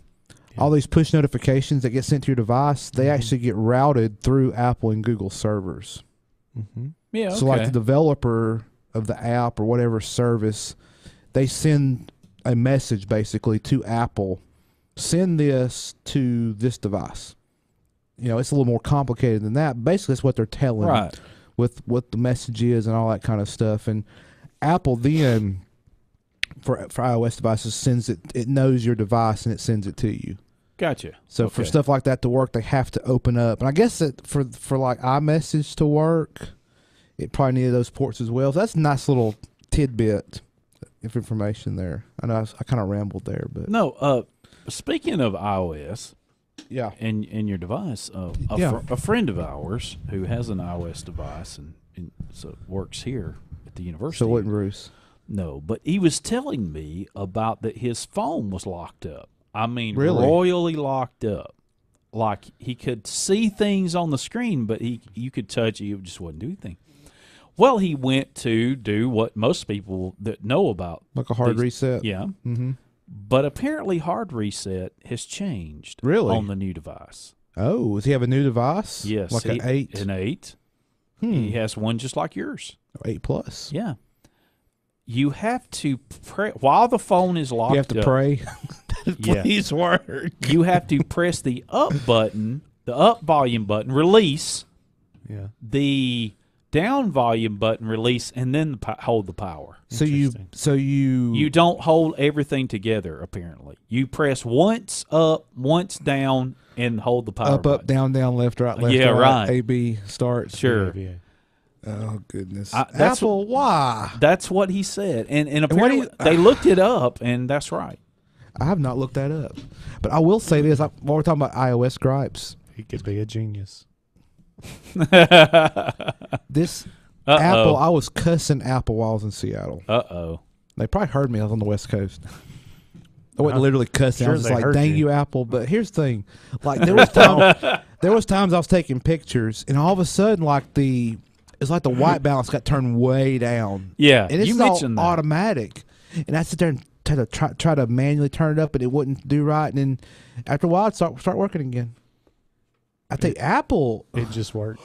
all these push notifications that get sent to your device, they actually get routed through Apple and Google servers. Yeah. So like the developer of the app or whatever service, they send a message basically to Apple, send this to this device. You know, it's a little more complicated than that. Basically, that's what they're telling with what the message is and all that kind of stuff. And Apple then, for iOS devices, sends it. It knows your device and it sends it to you. Gotcha. So for stuff like that to work, they have to open up. And I guess that for like iMessage to work, it probably needed those ports as well. So that's a nice little tidbit of information there. I know I kind of rambled there, but no. Speaking of iOS, yeah, and your device, a friend of ours who has an iOS device and so works here at the university. So it wasn't Bruce. No, but he was telling me about that his phone was locked up. I mean, really? Royally locked up. Like he could see things on the screen, but you could touch it, it just wouldn't do anything. Well, he went to do what most people that know about, like a hard reset. Yeah. Mm-hmm. But apparently hard reset has changed on the new device. Oh, does he have a new device? Yes. Like an 8? An 8. He has one just like yours. 8 Plus. Yeah. You have to pray while the phone is locked up. You have to pray. Please work. You have to press the up button, the up volume button, release. Yeah. The down volume button, release, and then hold the power. So you don't hold everything together. Apparently, you press once up, once down, and hold the power. Up, button. up, down, down, left, right, left, right. A, B, start. Sure. Oh goodness. Apple, why? That's what he said, and apparently they looked it up, and that's right. I have not looked that up, but I will say this: while we're talking about iOS gripes, he could be a genius. This Apple, I was cussing Apple while I was in Seattle. They probably heard me. I was on the West Coast. I wasn't literally cussing. Sure, I was just like, "Dang you, Apple!" But here's the thing: like there was times I was taking pictures, and all of a sudden, it's like the white balance got turned way down. Yeah, and it's you mentioned all that. automatic. And I sit there and try to manually turn it up, and it wouldn't do right. And then after a while, it start working again. I think Apple. It just works.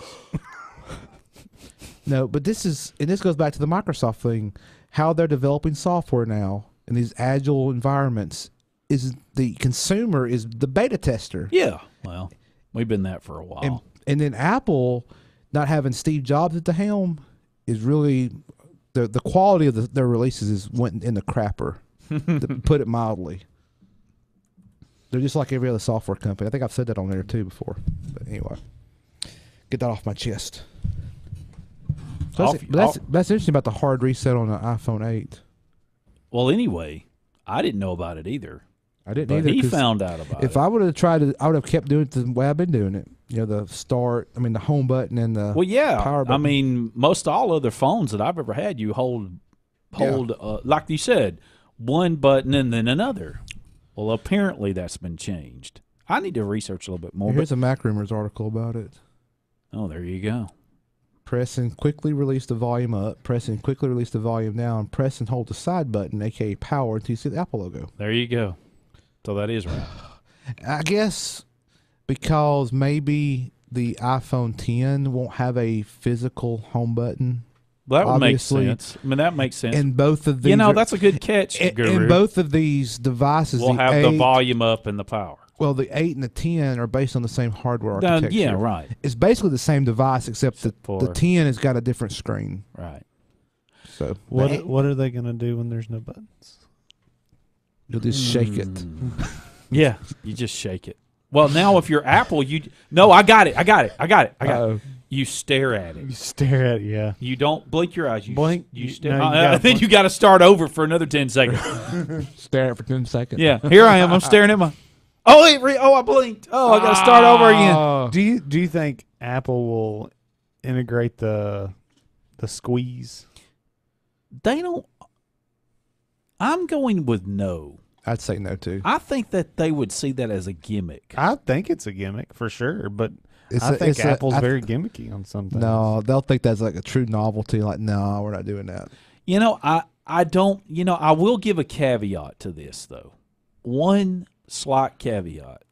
No, but this goes back to the Microsoft thing. How they're developing software now in these agile environments is the consumer is the beta tester. Yeah, well, we've been that for a while. And then Apple, not having Steve Jobs at the helm, is really the quality of their releases went in the crapper, to put it mildly. They're just like every other software company. I think I've said that on there too before. But anyway, get that off my chest. So that's interesting about the hard reset on the iPhone 8. Well, anyway, I didn't know about it either. I didn't but either. He found out about it. If I would have tried it, I would have kept doing it the way I've been doing it. You know, the home button and the power button. I mean, most all other phones that I've ever had, you hold, like you said, one button and then another. Well, apparently that's been changed. I need to research a little bit more. Here's a Mac Rumors article about it. Oh, there you go. Press and quickly release the volume up. Press and quickly release the volume down. Press and hold the side button, a.k.a. power, until you see the Apple logo. There you go. So that is right. I guess because maybe the iPhone 10 won't have a physical home button. Well, that would make sense. I mean, that makes sense. And both of these, that's a good catch, Guru. And both of these devices will have the volume up and the power. Well, the 8 and the 10 are based on the same hardware architecture. Yeah, right. It's basically the same device, except the 10 has got a different screen. Right. So what are they going to do when there's no buttons? You'll just shake it. Yeah, you just shake it. Well, now if you're Apple, I got it. You stare at it. You stare at it, yeah. You don't blink your eyes. You blink. You stare. Then you got to start over for another 10 seconds. Stare at it for 10 seconds. Yeah, here I am. I'm staring at my. I blinked. Oh, I got to start over again. Do you think Apple will integrate the squeeze? They don't. I'm going with no. I'd say no too. I think that they would see that as a gimmick. I think it's a gimmick for sure, but I think Apple's very gimmicky on something. No, they'll think that's like a true novelty. Like, no, we're not doing that. I don't. I will give a caveat to this though. One slight caveat: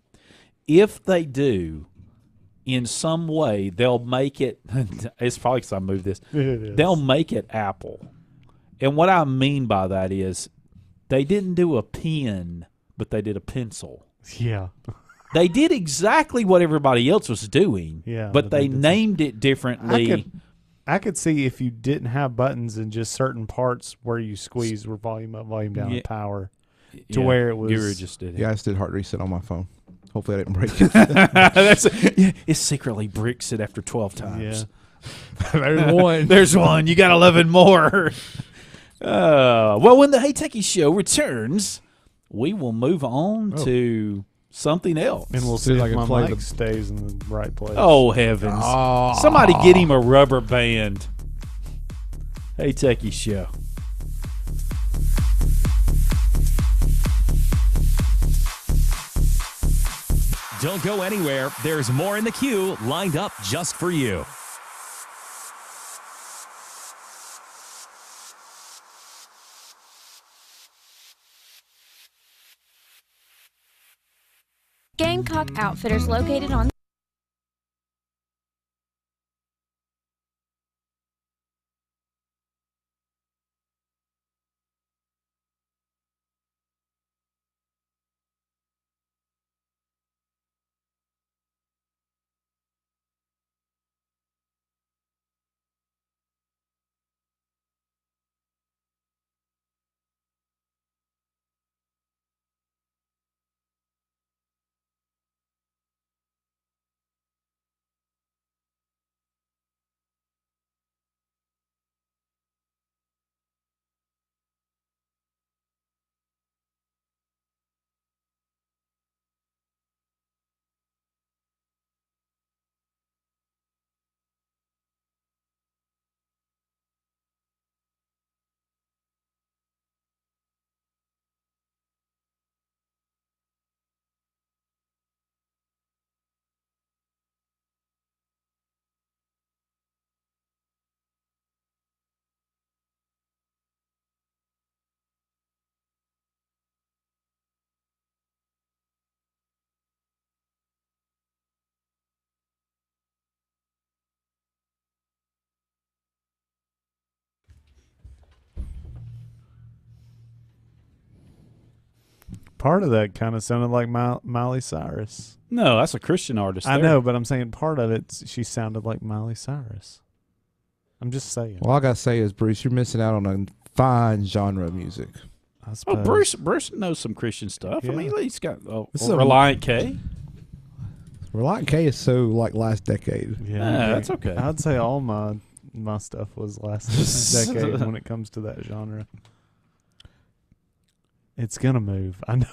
if they do, in some way, they'll make it. It's probably because I moved this. They'll make it Apple, and what I mean by that is they didn't do a pen, but they did a pencil. Yeah. They did exactly what everybody else was doing, but they named it differently. I could see if you didn't have buttons in just certain parts where you squeezed were volume up, volume down, and power, to where it was. Guru just did it. Yeah, I just did hard reset on my phone. Hopefully I didn't break it. It secretly bricks it after 12 times. Yeah. There's one. There's one. You got 11 more. Well, when the Hey Techie Show returns, we will move on to something else. And we'll see if my mic stays in the right place. Oh, heavens. Somebody get him a rubber band. Hey Techie Show. Don't go anywhere. There's more in the queue lined up just for you. Gamecock Outfitters located on Part of that kind of sounded like Miley Cyrus. No, that's a Christian artist. I know, but I'm saying part of it, she sounded like Miley Cyrus. I'm just saying. All I got to say is, Bruce, you're missing out on a fine genre of music. I suppose. Bruce knows some Christian stuff. Yeah. I mean, he's got This is a- Reliant K. Reliant K is so like last decade. Yeah, that's okay. I'd say all my stuff was last decade when it comes to that genre. It's gonna move. I know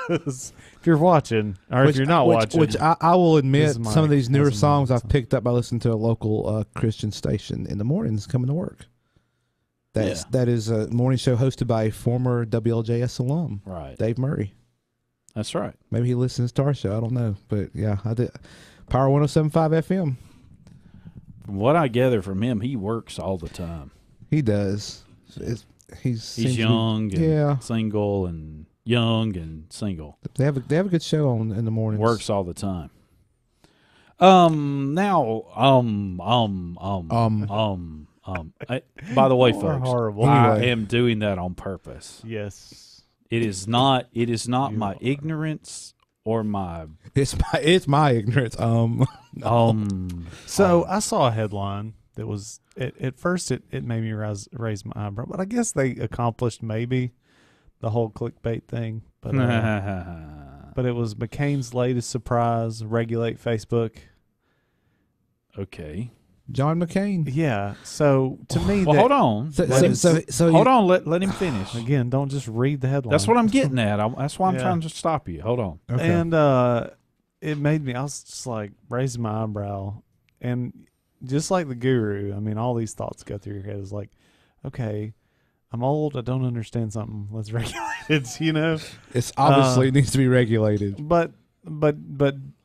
it is. If you're watching, or if you're not watching, which I will admit, this some of these newer has a mic, songs I've so. picked up by listening to a local Christian station in the mornings coming to work. That is a morning show hosted by a former WLJS alum, Right. Dave Murray. That's right. Maybe he listens to our show. I don't know, but yeah, I did. Power 107.5 FM. From what I gather from him, he works all the time. He does. He's young and yeah. single and young and single. They have a good show on in the mornings. Works all the time. By the way, You're folks, horrible. I Anyway. am doing that on purpose. Yes. It is not You my are. ignorance or my It's my ignorance. So I saw a headline that was at first it made me raise my eyebrow, but I guess they accomplished maybe the whole clickbait thing. But but it was McCain's latest surprise: regulate Facebook. okay. John McCain. Yeah. So to me, Well, that, hold on. So, That so, is- so Hold you, on. Let him finish. again, don't just read the headline. That's what I'm getting at. That's why I'm Yeah. trying to stop you. Hold on. Okay. And it made me. I was just like raising my eyebrow, and just like the guru. I mean, all these thoughts go through your head. Is like, okay, I'm old. I don't understand something. Let's regulate it. You know. It's obviously needs to be regulated. But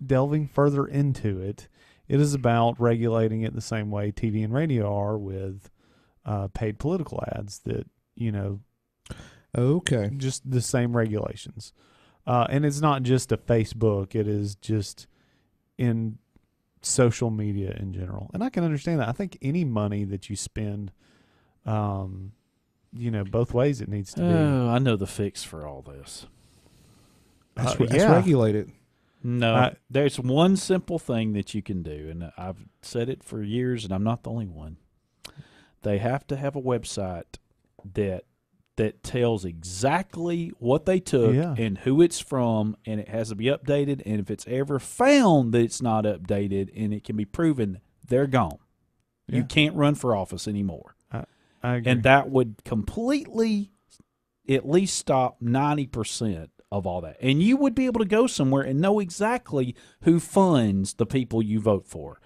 delving further into it, it is about regulating it the same way TV and radio are with paid political ads that, you know, Okay. just the same regulations. And it's not just a Facebook. It is just in social media in general. And I can understand that. I think any money that you spend, you know, both ways it needs to be. Oh, I know the fix for all this. That's yeah. regulated. No, there's one simple thing that you can do, and I've said it for years, and I'm not the only one. They have to have a website that tells exactly what they took and who it's from, and it has to be updated. And if it's ever found that it's not updated and it can be proven, they're gone. Yeah. You can't run for office anymore. I agree. And that would completely at least stop 90% of all that. And you would be able to go somewhere and know exactly who funds the people you vote for.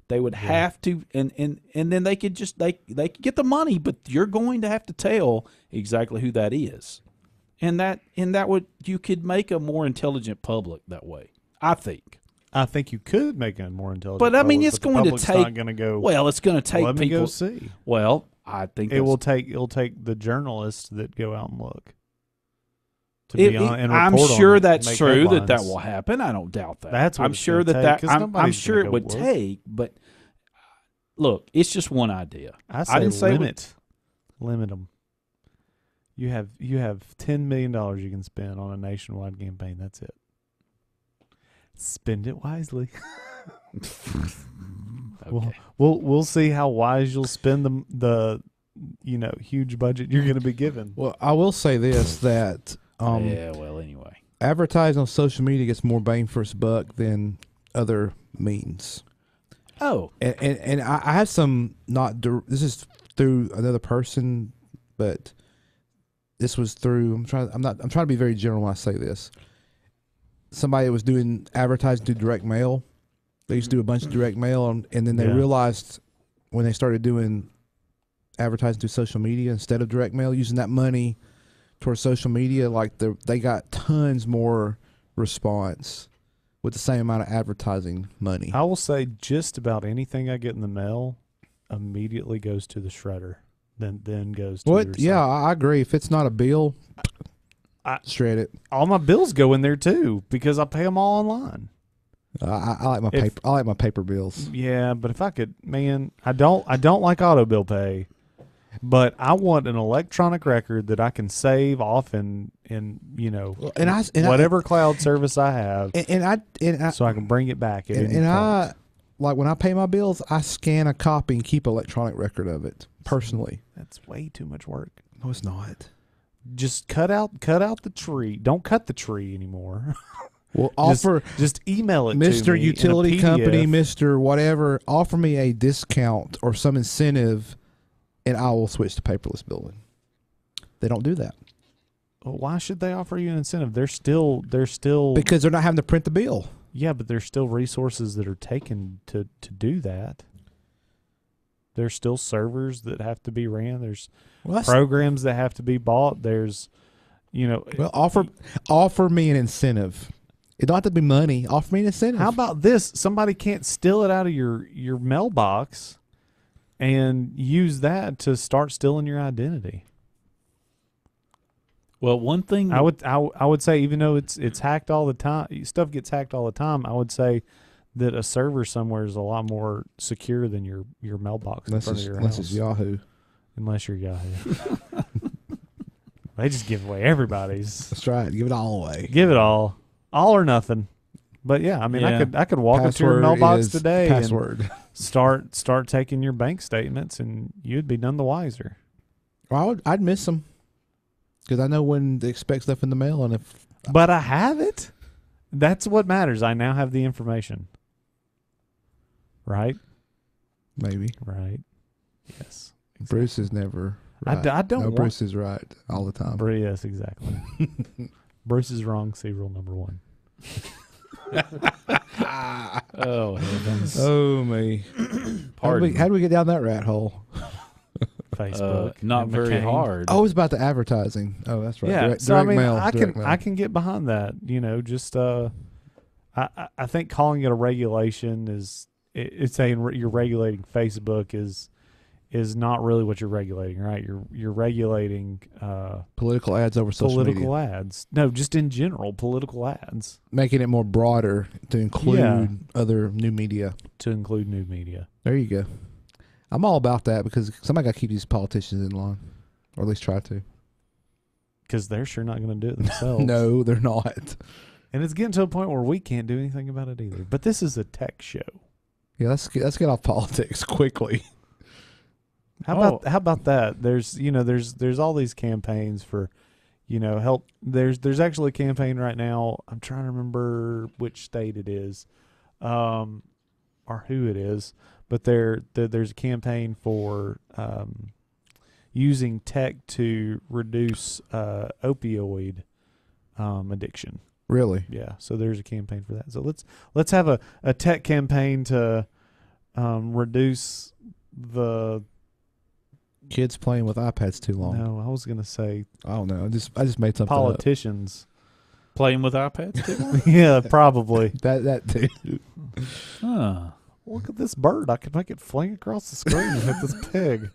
They would have to, and then they could just they could get the money, but you're going to have to tell exactly who that is, and that would, you could make a more intelligent public that way. I think. I think you could make it more intelligent. But I mean, public, it's but the going to public's take. Not gonna go, well, it's going to take let me people. go see. Well, I think It'll take the journalists that go out and look. To be on and I'm report on sure it, that's make true that headlines. will happen. I don't doubt that. That's what I'm it's sure gonna that take, 'cause I'm nobody's sure gonna it would go look. take, but look, it's just one idea. I say didn't say limit them. You have $10 million you can spend on a nationwide campaign. That's it. Spend it wisely. Okay. We'll see how wise you'll spend the huge budget you're going to be given. Well, I will say this, that yeah. Well, anyway, advertising on social media gets more bang for its buck than other means. oh, And I have some this is through another person, but this was through I'm trying to be very general when I say this. Somebody was doing advertising through direct mail. They used to do a bunch of direct mail, and then they realized when they started doing advertising through social media instead of direct mail, using that money towards social media, like they got tons more response with the same amount of advertising money. I will say just about anything I get in the mail immediately goes to the shredder. Then goes to the recycle. Yeah, I agree. If it's not a bill, shred it. All my bills go in there too because I pay them all online. I like my paper. I like my paper bills. Yeah, but if I could, man, I don't like auto bill pay, but I want an electronic record that I can save off in whatever cloud service I have, so I can bring it back. I like when I pay my bills, I scan a copy and keep an electronic record of it personally. That's way too much work. No, it's not. Just cut out the tree. Don't cut the tree anymore. Well, just email it Mr. to me Utility in a Company, PDF. Mr. Whatever, offer me a discount or some incentive, and I will switch to paperless billing. They don't do that. Well, why should they offer you an incentive? They're still Because they're not having to print the bill. Yeah, but there's still resources that are taken to do that. There's still servers that have to be ran. There's programs that have to be bought. There's, offer me an incentive. It don't have to be money. Offer me an incentive. How about this? Somebody can't steal it out of your mailbox and use that to start stealing your identity. well, one thing I would say, even though it's hacked all the time, stuff gets hacked all the time. I would say that a server somewhere is a lot more secure than your mailbox in front of your house. Unless it's Yahoo. Unless you're Yahoo. They just give away everybody's. That's right. Give it all away. Give it all or nothing. But yeah, I mean, Yeah. I could walk into your Password mailbox is today password. and start taking your bank statements, and you'd be none the wiser. Well, I'd miss them because I know when to expect stuff in the mail, and if But I have it. That's what matters. I now have the information. Right? maybe Right. Yes. Bruce is never. Right. I don't No, want. Bruce is right all the time. Yes, exactly. Bruce is wrong. See rule number 1. oh heavens, Oh me. pardon. How do we get down that rat hole? Facebook. Not and very McCain. hard. Oh, it's about the advertising. Oh, that's right. Yeah. Direct, So I direct mean, mail. I direct mail. can get behind that. Just I think calling it a regulation is it's saying you're regulating Facebook is is not really what you're regulating, right? You're regulating Political ads over social political media. ads. No, just in general, political ads Making it more broader to include other new media. to include new media. There you go. I'm all about that because somebody got to keep these politicians in line, or at least try to. Because they're sure not going to do it themselves. No, they're not. And it's getting to a point where we can't do anything about it either. But this is a tech show. Yeah, let's get off politics quickly. How about that? There's all these campaigns for, help. There's actually a campaign right now. I'm trying to remember which state it is, or who it is. But there's a campaign for using tech to reduce opioid addiction. Really? Yeah, so there's a campaign for that. So let's have a tech campaign to reduce the Kids playing with iPads too long. No, I was gonna say I don't know. I just made something politicians. Playing with iPads too? Yeah, probably. up. That too. Huh. Look at this bird. I can make it fling across the screen and hit this pig.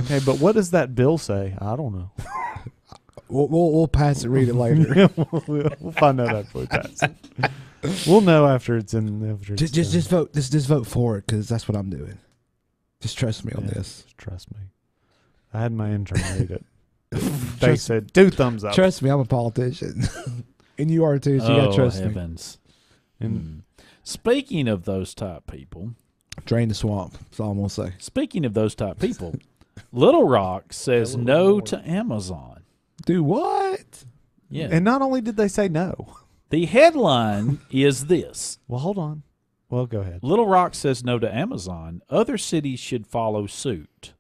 Okay, but what does that bill say? I don't know. We'll pass it. Read it later. We'll find out after we pass it. We'll know after it's in. Just vote. Just vote for it because that's what I'm doing. Just trust me on this. Just trust me. I had my intern read it. They said 2 thumbs up. Trust me, I'm a politician, and you are too. So you gotta trust heavens. me. And Speaking of those type people, Drain the swamp. That's all I'm gonna say. speaking of those type people, Little Rock says no to Amazon. Do what? Yeah. and not only did they say no. The headline is this. Well, hold on. Well, go ahead. Little Rock says no to Amazon. Other cities should follow suit.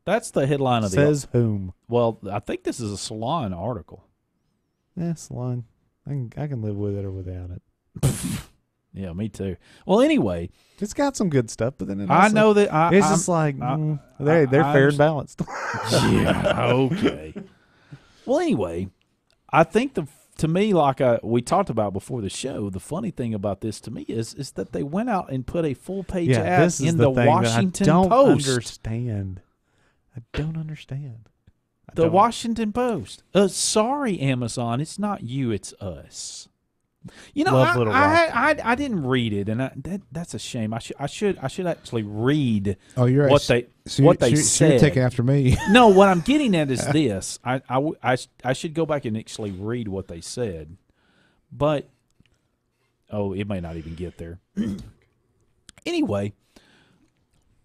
That's the headline of Says whom? Well, I think this is a Salon article. Salon. I can live with it or without it. Yeah, me too. Well, anyway, It's got some good stuff, but then it I also- know that it's just like they're fair and balanced. Yeah, okay. Well, anyway, I think to me, like we talked about before the show, the funny thing about this to me is that they went out and put a full page ad this is in the thing that Washington I don't Post. understand. I don't understand. The Washington Post. Sorry, Amazon, it's not you, it's us. You know, Love Little Rock. I didn't read it, and that's a shame. I should actually read Oh, you're what they so what you're, they so said. you're taking after me. No, what I'm getting at is this. I should go back and actually read what they said. But, it may not even get there. Anyway,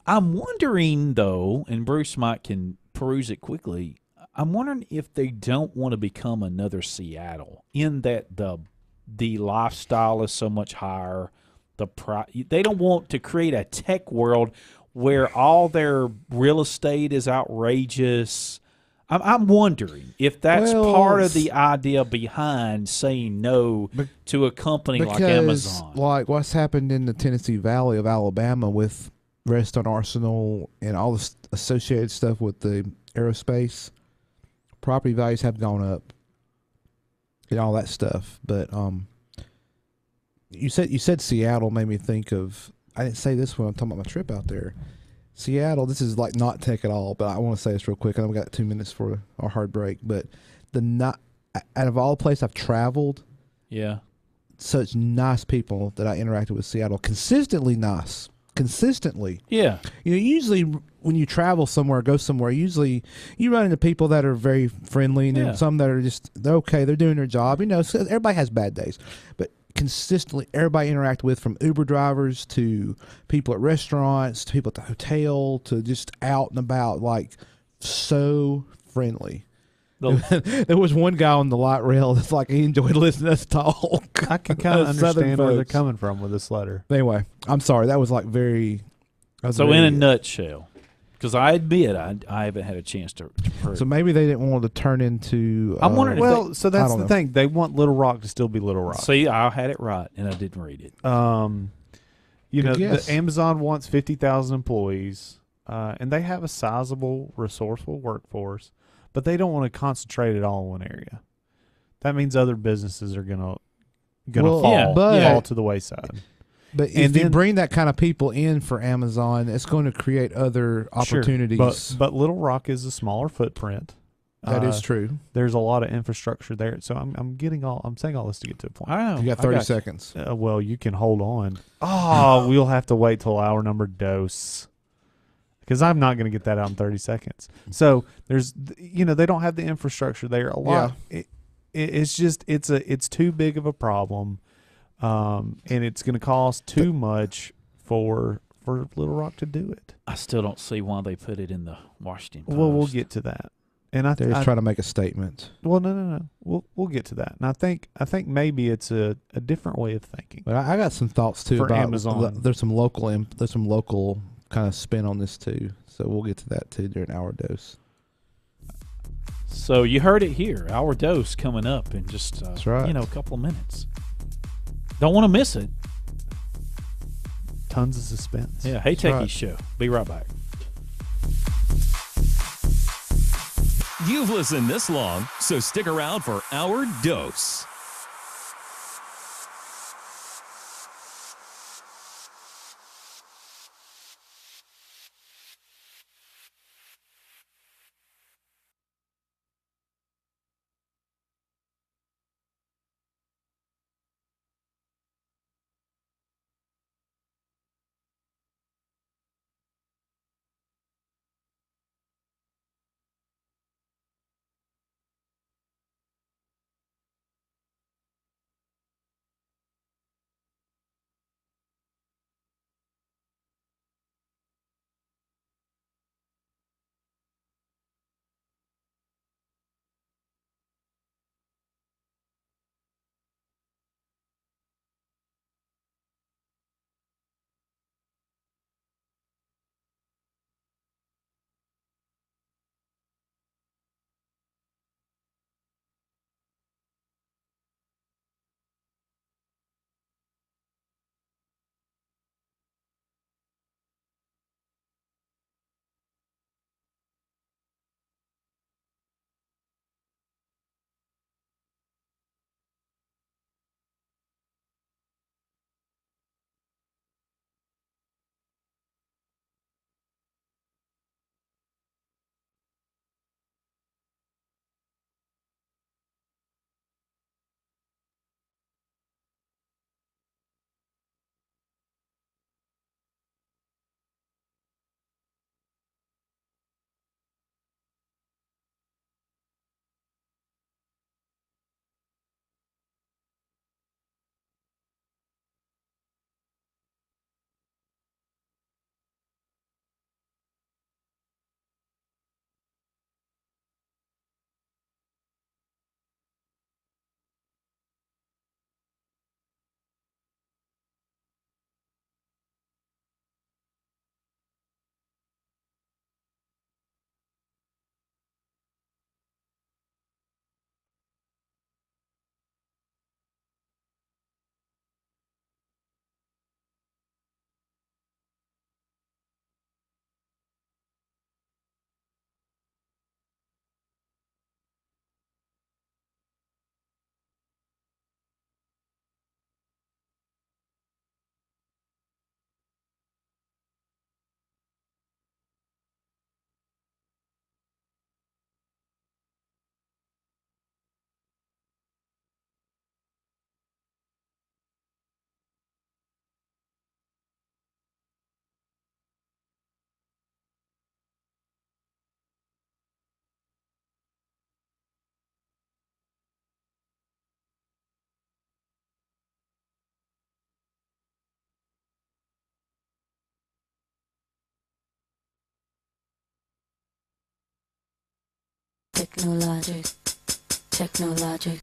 I'm wondering, though, and Bruce might can peruse it quickly, I'm wondering if they don't want to become another Seattle in that the lifestyle is so much higher. They don't want to create a tech world where all their real estate is outrageous. I'm wondering if that's part of the idea behind saying no to a company like Amazon. Like what's happened in the Tennessee Valley of Alabama with Redstone Arsenal and all the associated stuff with the aerospace, property values have gone up and all that stuff. But you said Seattle made me think of. I didn't say this when I'm talking about my trip out there. Seattle, this is like not tech at all, but I want to say this real quick. I know we got 2 minutes for our hard break, but out of all the places I've traveled, Yeah. such nice people that I interacted with Seattle. Consistently nice. Consistently. Yeah. You know, usually when you travel somewhere, go somewhere, usually you run into people that are very friendly and then some that are just, they're okay, they're doing their job. You know, so everybody has bad days. But consistently, everybody interact with, from Uber drivers to people at restaurants to people at the hotel to just out and about, like so friendly. There was one guy on the light rail that's like he enjoyed listening to us talk. I can kind of understand where they're coming from with this letter. Anyway, I'm sorry. That was like very. So in a nutshell, because I admit I haven't had a chance to prove. So maybe they didn't want to turn into. I'm wondering. Well, so that's don't the know. thing. They want Little Rock to still be Little Rock. See, I had it right, and I didn't read it. You know, Good guess. Amazon wants 50,000 employees, and they have a sizable, resourceful workforce, but they don't want to concentrate it all in one area. That means other businesses are gonna Well, fall but- fall to the wayside. But And if you then- bring that kind of people in for Amazon, it's going to create other Sure, opportunities. but Little Rock is a smaller footprint. That is true. There's a lot of infrastructure there. So I'm saying all this to get to a point. I know. You got I 30 you. seconds. Well, you can hold on. Oh, we'll have to wait till hour number dose. Because I'm not going to get that out in 30 seconds. So there's, they don't have the infrastructure there. A lot. It's just it's too big of a problem, and it's going to cost too much for Little Rock to do it. I still don't see why they put it in the Washington Post. Well, we'll get to that. And They're just trying to make a statement. Well, no. We'll get to that. And I think maybe it's a different way of thinking. But I got some thoughts too For about Amazon. There's some local kind of spin on this too. So we'll get to that too during our dose. So you heard it here. Our dose coming up in just That's right. a couple of minutes. Don't want to miss it. Tons of suspense. Yeah. Hey, That's Techies right. Show. Be right back. You've listened this long, so stick around for our dose. Technologic.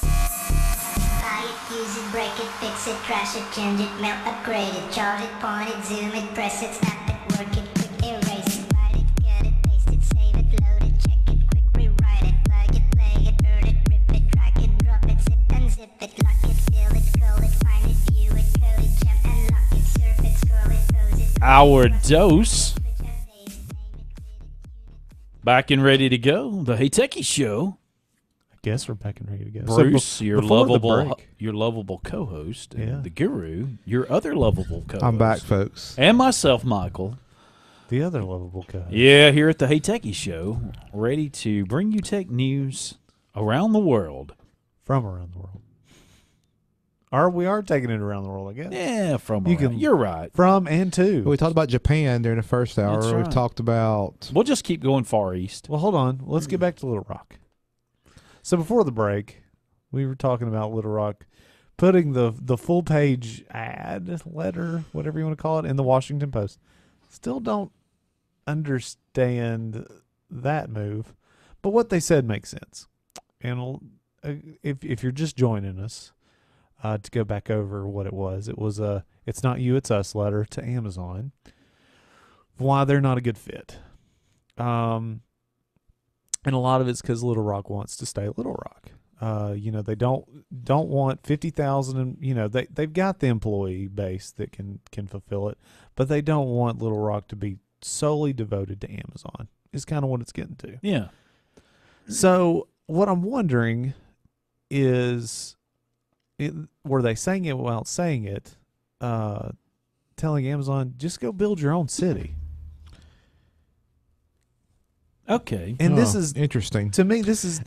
Buy it, use it, break it, fix it, trash it, change it, melt, upgrade it, charge it, point it, zoom it, press it, snap it, work it, quick erase it, write it, cut it, paste it, save it, load it, check it, quick rewrite it, plug it, play it, burn it, rip it, drag it, drop it, zip and zip it, lock it, fill it, call it, find it, view it, our dose. Back and ready to go. The Hey Techie Show. I guess we're back and ready to go. Bruce, So your before the lovable, break- your lovable co-host, and Yeah. the Guru, your other lovable co-host. I'm back, folks. And myself, Michael. the other lovable guy. Yeah, here at the Hey Techie Show, ready to bring you tech news around the world. From around the world. We are taking it around the world, I guess. Yeah, from You around. can- You're right. From and to. We talked about Japan during the first hour. That's We've right. talked about We'll just keep going far east. Well, hold on. Let's get back to Little Rock. So before the break, we were talking about Little Rock putting the full page ad, letter, whatever you want to call it, in the Washington Post. Still don't understand that move, but what they said makes sense. And if you're just joining us, to go back over what it was a "It's not you, it's us" letter to Amazon. Why they're not a good fit. And a lot of it's because Little Rock wants to stay Little Rock. They don't want 50,000, and they've got the employee base that can fulfill it, but they don't want Little Rock to be solely devoted to Amazon. Is kind of what it's getting to. Yeah. So what I'm wondering is, were they saying it without saying it? Telling Amazon, just go build your own city. Okay. And this Oh, is, interesting. to me, this is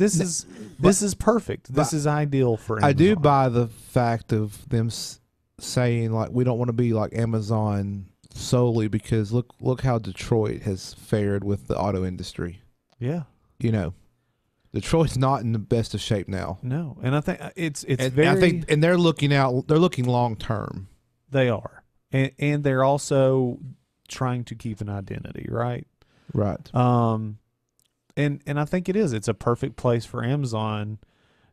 perfect. This is ideal for Amazon. I do buy the fact of them saying, like, we don't want to be like Amazon solely because look how Detroit has fared with the auto industry. Yeah. Detroit's not in the best of shape now. No. And I think it's And very, I think, and they're looking long term. they are. And they're also trying to keep an identity, right? Right. And I think it's a perfect place for Amazon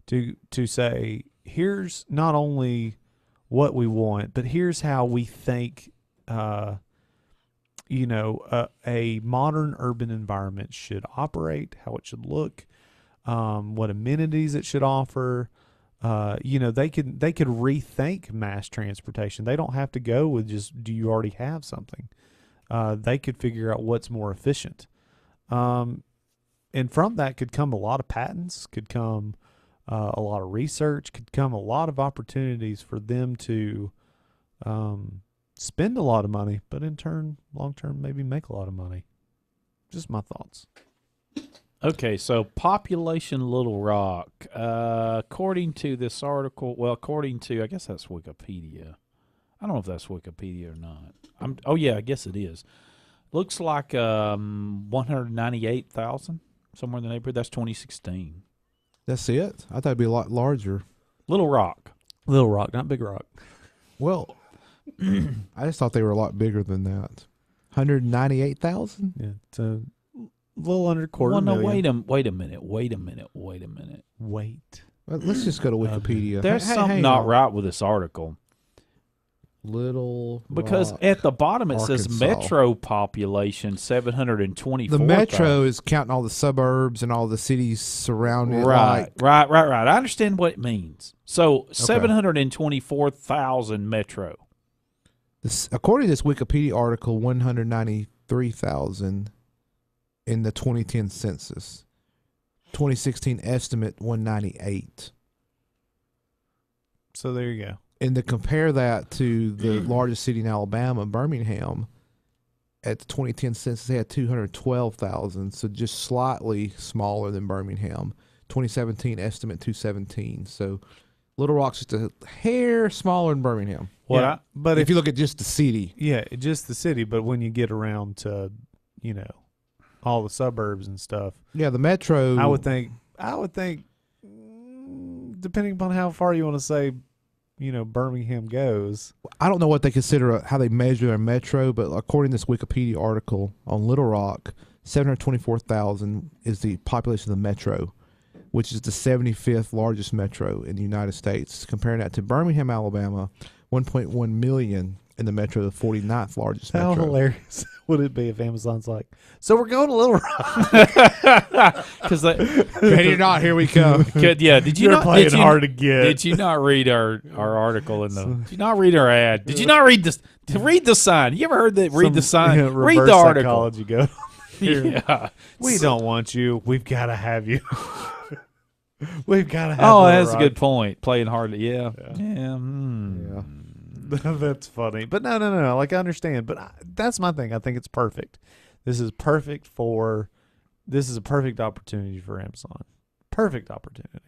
to say, here's not only what we want, but here's how we think, a modern urban environment should operate, how it should look, what amenities it should offer. They could rethink mass transportation. They don't have to go with just, do you already have something? They could figure out what's more efficient. And from that could come a lot of patents, could come a lot of research, could come a lot of opportunities for them to spend a lot of money, but in turn, long term, maybe make a lot of money. Just my thoughts. Okay, so population Little Rock, according to this article, according to, I guess that's Wikipedia. I don't know if that's Wikipedia or not. I guess it is. Looks like 198,000, somewhere in the neighborhood. That's 2016. That's it. I thought it'd be a lot larger. Little Rock. Little Rock, not Big Rock. Well, I just thought they were a lot bigger than that. 198,000. Yeah, it's a little under quarter Well, no, million. wait a minute. Wait. Well, let's just go to Wikipedia. There's Hey, something hang not on. right with this article. Because Rock, at the bottom it says Arkansas. metro population 724. The metro is counting all the suburbs and all the cities surrounding it. Right, Like, right. I understand what it means. So 724,000 metro. according to this Wikipedia article, 193,000 in the 2010 census. 2016 estimate 198. So there you go. And to compare that to the largest city in Alabama, Birmingham, at the 2010 census, they had 212,000, so just slightly smaller than Birmingham. 2017 estimate 217. So Little Rock's just a hair smaller than Birmingham. Yeah, but if you look at just the city, yeah, just the city. But when you get around to, all the suburbs and stuff, yeah, the metro. I would think, depending upon how far you want to say, Birmingham goes. I don't know what they consider how they measure their metro, but according to this Wikipedia article on Little Rock, 724,000 is the population of the metro, which is the 75th largest metro in the United States. Comparing that to Birmingham, Alabama, 1.1 million in the metro, the 49th largest How metro. hilarious would it be if Amazon's like, so we're going to Little Rock. Because Ready or not, here we come. yeah, did you You're not playing did you, hard to get. Did you not read our article in the? Did you not read our ad? Did you not read this? Read the sign. You ever heard that? Read the sign. Read reverse the article. Psychology go. Yeah. We don't want you. We've got to have you. We've got to have. Oh, Little that's a Rock. good point. Playing hard. Yeah. Yeah. That's funny. But no. Like, I understand. But that's my thing. I think it's perfect. This is a perfect opportunity for Amazon. Perfect opportunity.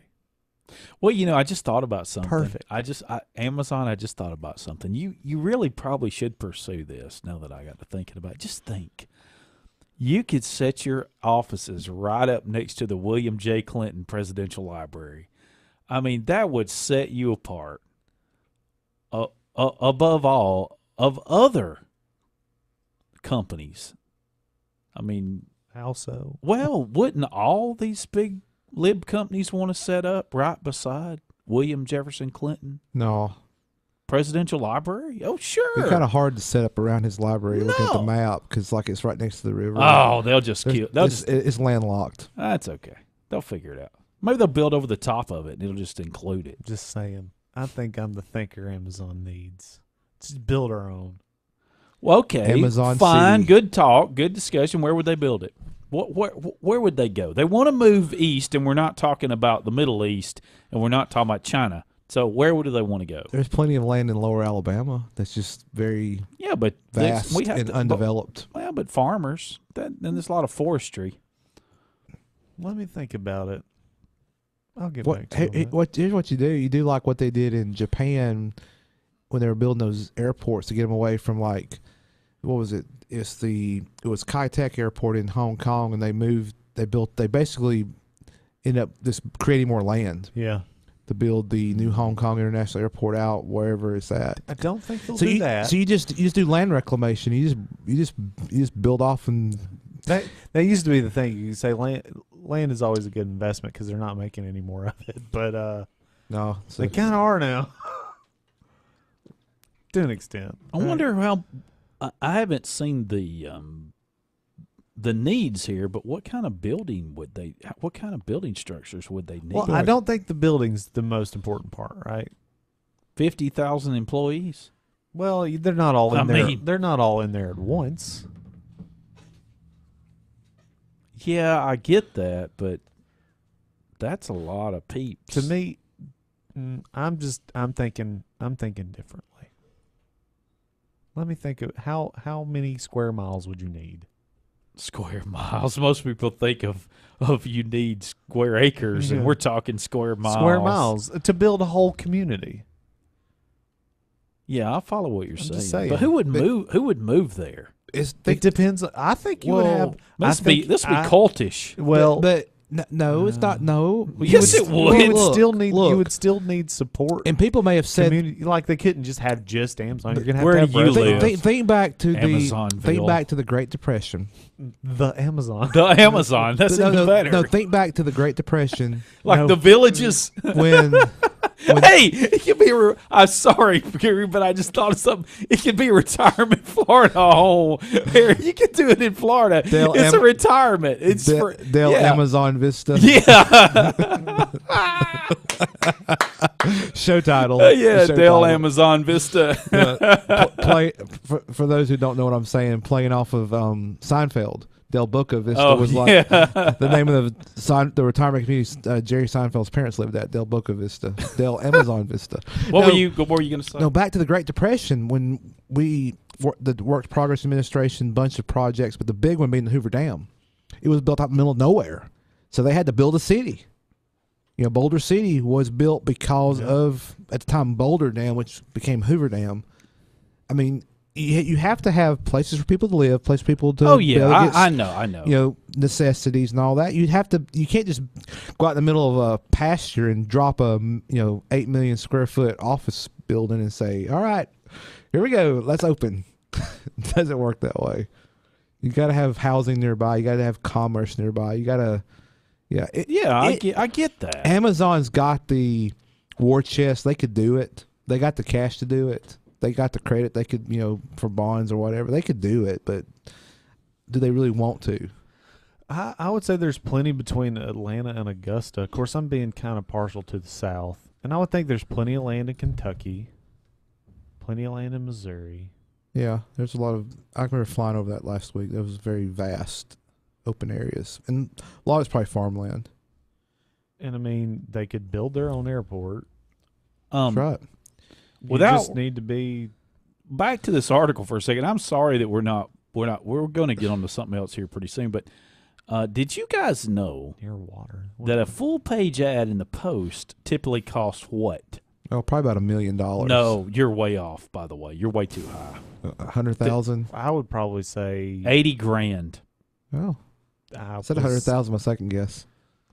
Well, I just thought about something. Perfect. Amazon, I just thought about something. You really probably should pursue this now that I got to thinking about it. Just think. You could set your offices right up next to the William J. Clinton Presidential Library. I mean, that would set you apart above all of other companies. I mean, How so? well, wouldn't all these big lib companies want to set up right beside William Jefferson Clinton No. Presidential Library? Oh, sure. It's kind of hard to set up around his library looking at the No. map because, like, it's right next to the river. Oh, they'll just kill. They'll just. It's landlocked. That's okay. They'll figure it out. Maybe they'll build over the top of it and it'll just include it. Just saying. I think I'm the thinker Amazon needs. Just build our own. Well, okay. Amazon fine. City. Good talk. Good discussion. Where would they build it? Where would they go? They want to move east, and we're not talking about the Middle East, and we're not talking about China. So where would they want to go? There's plenty of land in lower Alabama that's just very Yeah, but vast we have and to, undeveloped. but farmers. Then there's a lot of forestry. Let me think about it. I'll get What, back to hey, you on hey, that. what, here's what you do. You do like what they did in Japan when they were building those airports to get them away from, like, what was it? It was Kai-Tak Airport in Hong Kong, and they basically ended up just creating more land Yeah. to build the new Hong Kong International Airport out wherever it's at. I don't think they'll So do you, that. so you just do land reclamation. You just build off and That used to be the thing. You could say land is always a good investment because they're not making any more of it. But no. So they kind of are now, to an extent. I wonder how. I haven't seen the needs here, but what kind of building would they? What kind of building structures would they need? Well, I don't think the building's the most important part, right? 50,000 employees. Well, they're not all in I there. mean- They're not all in there at once. Yeah, I get that, but that's a lot of peeps. To me, I'm thinking differently. Let me think of how many square miles would you need? Square miles. Most people think of you need square acres, and Yeah. we're talking square miles. Square miles to build a whole community. Yeah, I follow what you're I'm saying. just saying. But who would move? Who would move there? it's It depends. I think you would have. This be cultish. Well, but no, it's not. No, Yes, it would. You would Look, still need. look. You would still need support. And people may have said Community, like they couldn't just have just Amazon. You're gonna Where have to do have you residents. live? think back to Amazonville. think back to the Great Depression. The Amazon. The Amazon. That's no, even no, better. no, think back to the Great Depression Like no. the villages. when Hey, it could be. I'm sorry, Gary, but I just thought of something. It could be retirement Florida home. Here, you can do it in Florida. Del It's Am- a retirement. It's for Del yeah. Amazon Vista Yeah, show title. yeah. Show Del title. Amazon Vista. Play for those who don't know what I'm saying. Playing off of Seinfeld. Del Boca Vista Oh, was like yeah. the name of the retirement community Jerry Seinfeld's parents lived at. Del Boca Vista. Del Amazon Vista. What No, were you going to say? No, back to the Great Depression when the Works Progress Administration, bunch of projects, but the big one being the Hoover Dam. It was built out in the middle of nowhere, so they had to build a city. You know, Boulder City was built because of, at the time, Boulder Dam, which became Hoover Dam. I mean, you have to have places for people to live, places for people to. Oh be yeah, able to get, I know. You know, necessities and all that. You can't just go out in the middle of a pasture and drop a 8 million square foot office building and say, "All right, here we go, let's open." It doesn't work that way. You got to have housing nearby. You got to have commerce nearby. You got to, I get that. Amazon's got the war chest. They could do it. They got the cash to do it. they got the credit, they could, for bonds or whatever, they could do it. But do they really want to? I would say there's plenty between Atlanta and Augusta. Of course, I'm being kind of partial to the South. And I would think there's plenty of land in Kentucky, plenty of land in Missouri. Yeah, there's a lot of. I remember flying over that last week. That was very vast, open areas, and a lot of it's probably farmland. And I mean, they could build their own airport. That's right. You just need to be back to this article for a second. I'm sorry that we're going to get on to something else here pretty soon, but did you guys know near water that a full page ad in the Post typically costs what? Oh, probably about $1 million. No, you're way off. By the way, you're way too high. 100,000. I would probably say $80,000. Oh, I said 100,000. My second guess.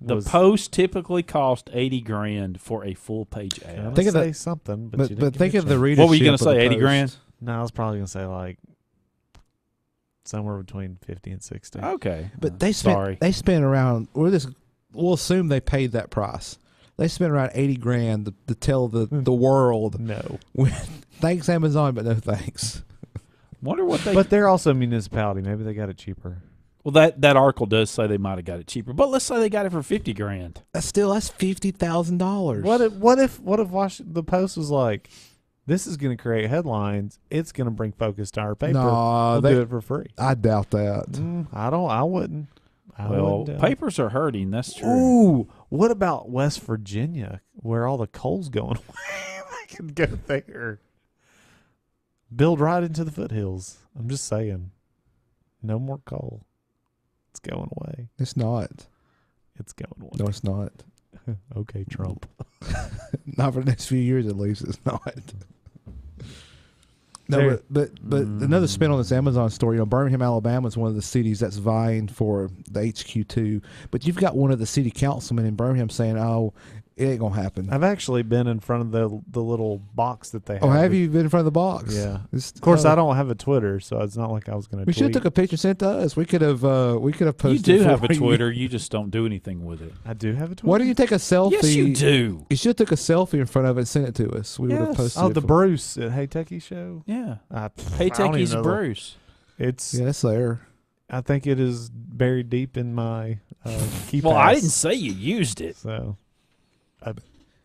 The Post typically cost $80,000 for a full page ad. Think of that something, but think of the readership. What were you going to say? $80,000? No, I was probably going to say like somewhere between 50 and 60. Okay, but they spent around. We'll assume they paid that price. They spent around $80,000 to tell the world. No, thanks Amazon, but no thanks. Wonder what they. But they're also a municipality. Maybe they got it cheaper. Well, that article does say they might have got it cheaper, but let's say they got it for $50,000. That's $50,000. What if the Post was like, this is going to create headlines. It's going to bring focus to our paper. No, we'll do it for free. I doubt that. I wouldn't. Papers are hurting. That's true. Ooh, what about West Virginia, where all the coal's going away? They could go there. Build right into the foothills. I'm just saying. No more coal. It's going away. It's not. It's going away. No, it's not. Okay, Trump. Not for the next few years, at least. It's not. No, but another spin on this Amazon story. Birmingham, Alabama is one of the cities that's vying for the HQ2. But you've got one of the city councilmen in Birmingham saying, "Oh, it ain't gonna happen." I've actually been in front of the little box that they have. Oh, have you been in front of the box? Yeah. Of course, I don't have a Twitter, so it's not like I was going to. We should have took a picture, sent to us. We could have posted. You do have a Twitter. You just don't do anything with it. I do have a Twitter. Why don't you take a selfie? Yes, you do. You should have took a selfie in front of it and sent it to us. We would have posted. Oh, it the Bruce at Hey Techie Show. Yeah. Hey Techies Bruce. It's that's there. I think it is buried deep in my key Well, pass. I didn't say you used it. So.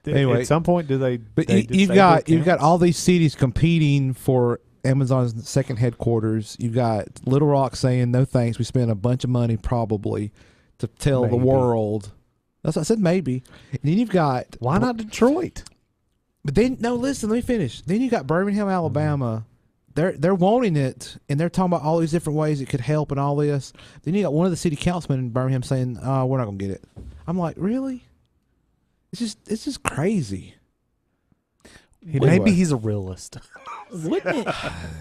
Anyway, at some point, do they? But you've got all these cities competing for Amazon's second headquarters. You've got Little Rock saying no thanks. We spent a bunch of money probably to tell the world. That's what I said. Maybe. And then you've got why not Detroit? But then listen. Let me finish. Then you got Birmingham, Alabama. They're wanting it, and they're talking about all these different ways it could help and all this. Then you got one of the city councilmen in Birmingham saying, "Oh, we're not gonna get it." I'm like, really? It's just crazy. Maybe he's a realist.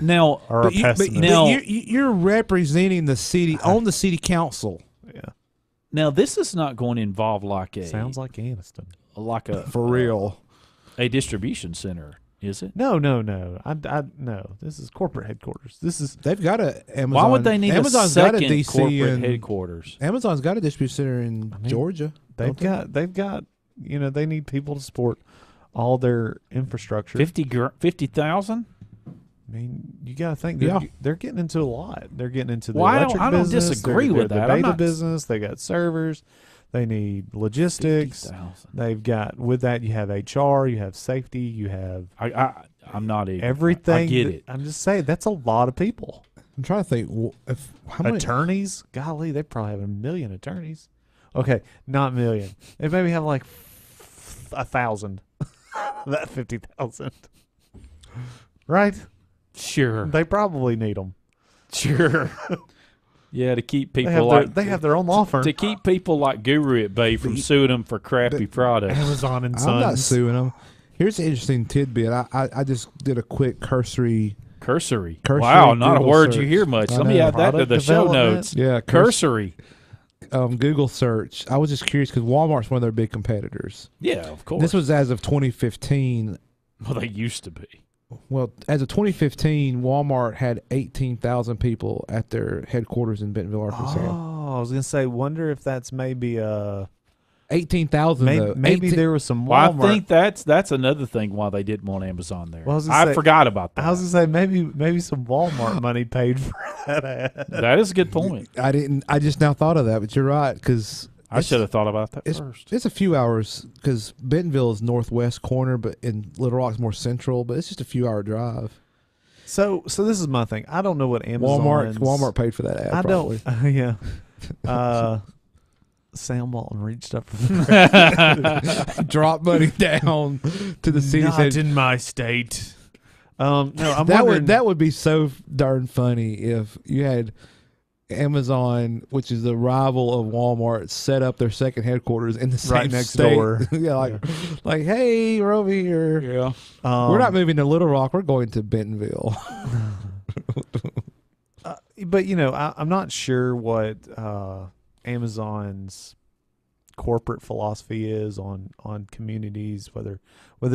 Now, or a pessimist. Now you're representing the city on the city council. Yeah. Now this is not going to involve sounds like Aniston. Like a for real, a distribution center, is it? No. No. This is corporate headquarters. They've got a Amazon. Why would they need Amazon's a second got a DC corporate headquarters? Amazon's got a distribution center in Georgia. They've got. They need people to support all their infrastructure. 50,000. I mean, you got to think they're getting into a lot. They're getting into the well, electric I don't business. disagree with the that. data business. They got servers. They need logistics. 50,000. They've got with that you have HR, you have safety, you have I'm not even everything. I get it. I'm just saying that's a lot of people. I'm trying to think. How many attorneys? Golly, they probably have 1 million attorneys. Okay, not million. They maybe have like 1,000. That 50,000, right? Sure, they probably need them. Sure. Yeah, to keep people they have their own law firm to keep people like Guru at bay from suing them for crappy products. Amazon and Sons. I'm not suing them. Here's an interesting tidbit. I just did a quick cursory. Wow, not Google a word search. You hear much. Let me add that to the show notes. Yeah, cursory. Google search. I was just curious because Walmart's one of their big competitors. Yeah, of course. This was as of 2015. Well, they used to be. Well, as of 2015, Walmart had 18,000 people at their headquarters in Bentonville, Arkansas. Oh, I was gonna say, wonder if that's maybe 18,000 18,000 though. Maybe there was some Well, Walmart. I think that's another thing why they didn't want Amazon there. Well, I was gonna say- forgot about that. I was gonna say maybe some Walmart money paid for that ad. That is a good point. I didn't. I just now thought of that, but you're right because I should have thought about that first. it's a few hours because Bentonville is northwest corner, but in Little Rock's more central. But it's just a few hour drive. So this is my thing. I don't know what Amazon. Walmart paid for that ad. I probably. don't. Yeah. Sam Walton reached up for the Drop money down to the city. Not Said, in my state. No, I'm that wondering. that would be so darn funny if you had Amazon, which is the rival of Walmart, set up their second headquarters in the same Right next state. door. Yeah, like hey, we're over here. Yeah. We're not moving to Little Rock. We're going to Bentonville. But I'm not sure what Amazon's corporate philosophy is on communities, whether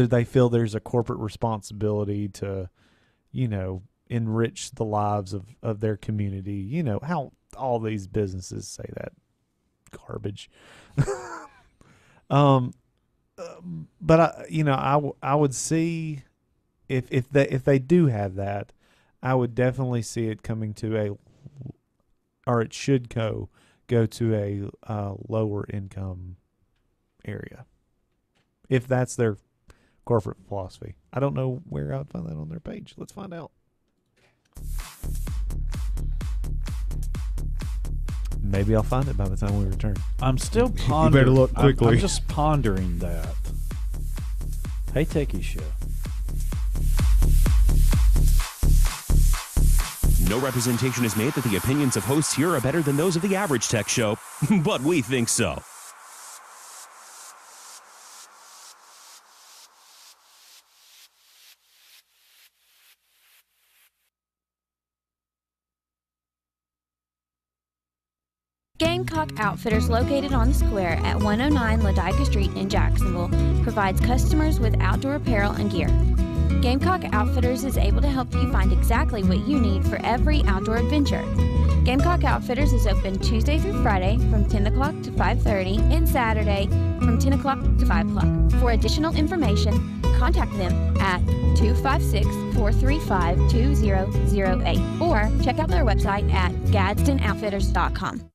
they feel there's a corporate responsibility to, enrich the lives of their community. How all these businesses say that garbage. But I would see if they do have that, I would definitely see it coming to or it should go to a lower income area, if that's their corporate philosophy. I don't know where I would find that on their page. Let's find out. Maybe I'll find it by the time we return. I'm still pondering. better look quickly. I'm just pondering that. Hey, Techie Show. No representation is made that the opinions of hosts here are better than those of the average tech show, but we think so. Gamecock Outfitters, located on the square at 109 Ladica Street in Jacksonville, provides customers with outdoor apparel and gear. Gamecock Outfitters is able to help you find exactly what you need for every outdoor adventure. Gamecock Outfitters is open Tuesday through Friday from 10 o'clock to 5:30 and Saturday from 10 o'clock to 5 o'clock. For additional information, contact them at 256-435-2008 or check out their website at GadsdenOutfitters.com.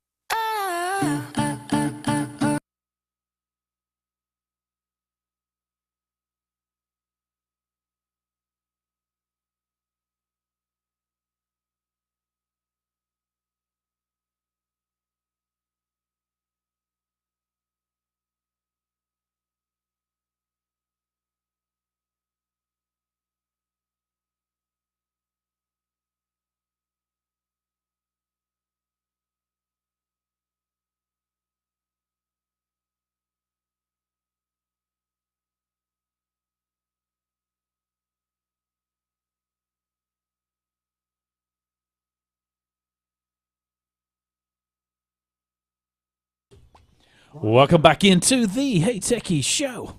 Welcome back into the Hey Techie Show.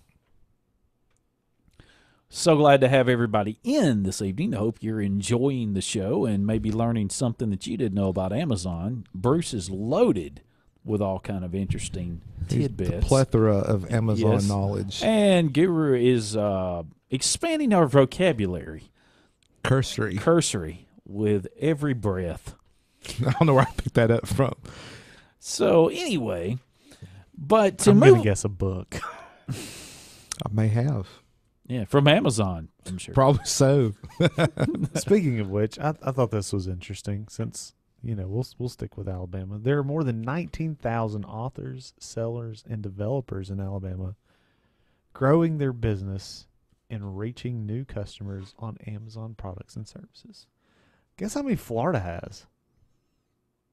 So glad to have everybody in this evening. I hope you're enjoying the show and maybe learning something that you didn't know about Amazon. Bruce is loaded with all kind of interesting tidbits. Plethora of Amazon Yes. knowledge. And Guru is expanding our vocabulary. Cursory. With every breath. I don't know where I picked that up from. So anyway, but to I'm move, gonna guess a book. I may have. yeah, from Amazon, I'm sure. Probably so. Speaking of which, I thought this was interesting since, we'll stick with Alabama. There are more than 19,000 authors, sellers, and developers in Alabama growing their business and reaching new customers on Amazon products and services. Guess how many Florida has?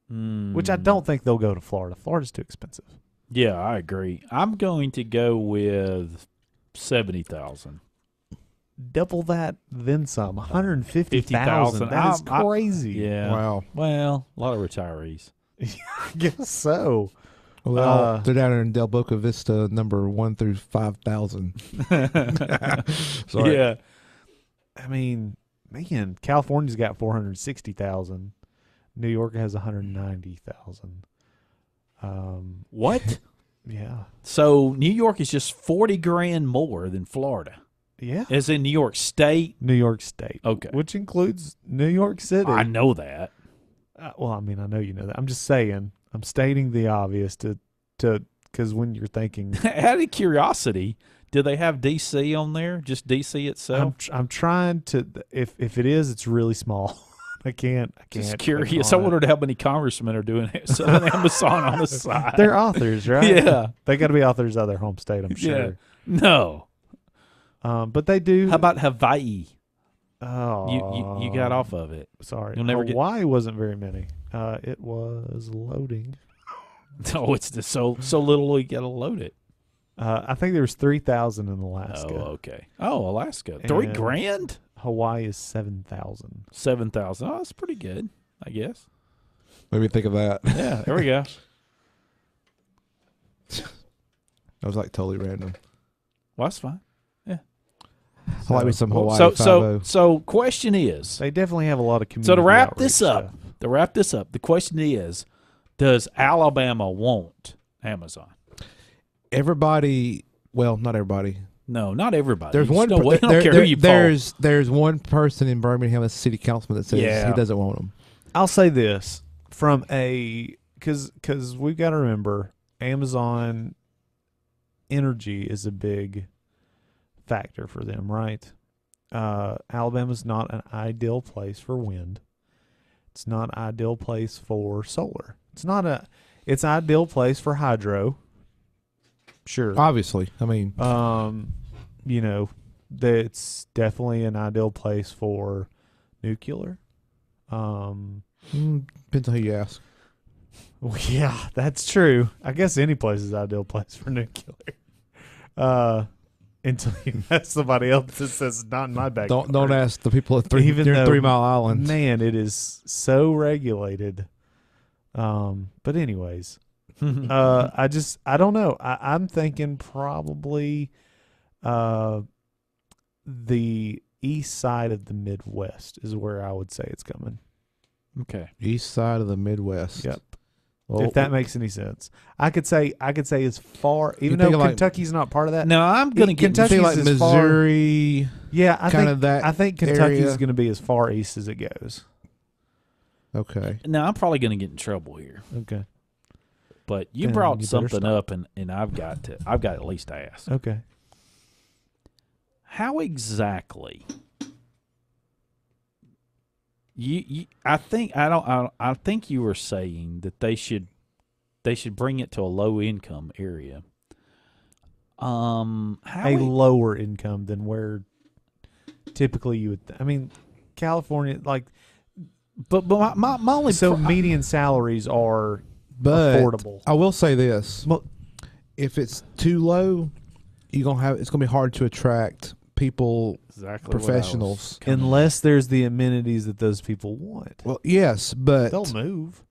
Which I don't think they'll go to Florida. Florida's too expensive. Yeah, I agree. I'm going to go with 70,000. Double that, then some. 150,000. That is crazy. Yeah. Wow. Well, a lot of retirees. I guess so. Well, they're down there in Del Boca Vista, number 1 through 5,000. Sorry. Yeah. I mean, man, California's got 460,000. New York has 190,000. What? Yeah. So New York is just 40 grand more than Florida. Yeah. As in New York State. New York State. Okay. Which includes New York City. I know that. Well, I mean, I know you know that. I'm just saying. I'm stating the obvious to because when you're thinking, Out of curiosity, do they have D.C. on there? Just D.C. itself? I'm trying to. If it is, it's really small. I can't. Just click curious. I on it. wondered how many congressmen are doing it. Selling Amazon on the side. They're authors, right? Yeah. They got to be authors of their home state. I'm Yeah. sure. No. But they do. How about Hawaii? Oh, You got off of it. Sorry, You'll never get- Hawaii wasn't very many. It was loading. Oh, it's just so little you got to load it. I think there was 3,000 in Alaska. Oh, okay. Oh, Alaska. 3 And- grand? Hawaii is 7,000. 7,000. Oh, that's pretty good, I guess. Made me think of that. Yeah, there we go. That was like totally random. Well, that's fine. I like me some Hawaii So, 5-0. so question is, They definitely have a lot of community. so to wrap outreach this up, stuff. the question is, does Alabama want Amazon? Everybody, well, not everybody. No, not everybody. There's You one. just don't- we don't there- care there- who you there's one person in Birmingham, a city councilman, that says Yeah. he doesn't want them. I'll say this from a because we've got to remember Amazon energy is a big factor for them, right? Alabama's not an ideal place for wind. It's not an ideal place for solar. It's an ideal place for hydro. Sure. Obviously, I mean, You know, it's definitely an ideal place for nuclear. depends on who you ask. Well, yeah, that's true. I guess any place is an ideal place for nuclear. Until you ask somebody else that says not in my backyard. Don't ask the people at Even though, 3 Mile Island. Man, it is so regulated. But anyways, I don't know. I'm thinking probably the east side of the Midwest is where I would say it's coming. Okay. East side of the Midwest. Yep. Well, If that makes any sense, I could say as far, even think though of like- Kentucky's not part of that. No, I'm gonna get Kentucky's you think like as far- Missouri. Yeah, kinda I think Kentucky's area. going to be as far east as it goes. Okay. Now I'm probably gonna get in trouble here, Okay. but you Then brought you better something stop. up, and I've got to at least ask. Okay. How exactly? I think you were saying that they should bring it to a low income area. How A lower income than where typically you would. I mean, California, like, but my only so pro- median salaries are But affordable. I will say this: Well, if it's too low, it's gonna be hard to attract people, exactly what I was professionals. coming- unless there's the amenities that those people want, Well, yes, but they'll move.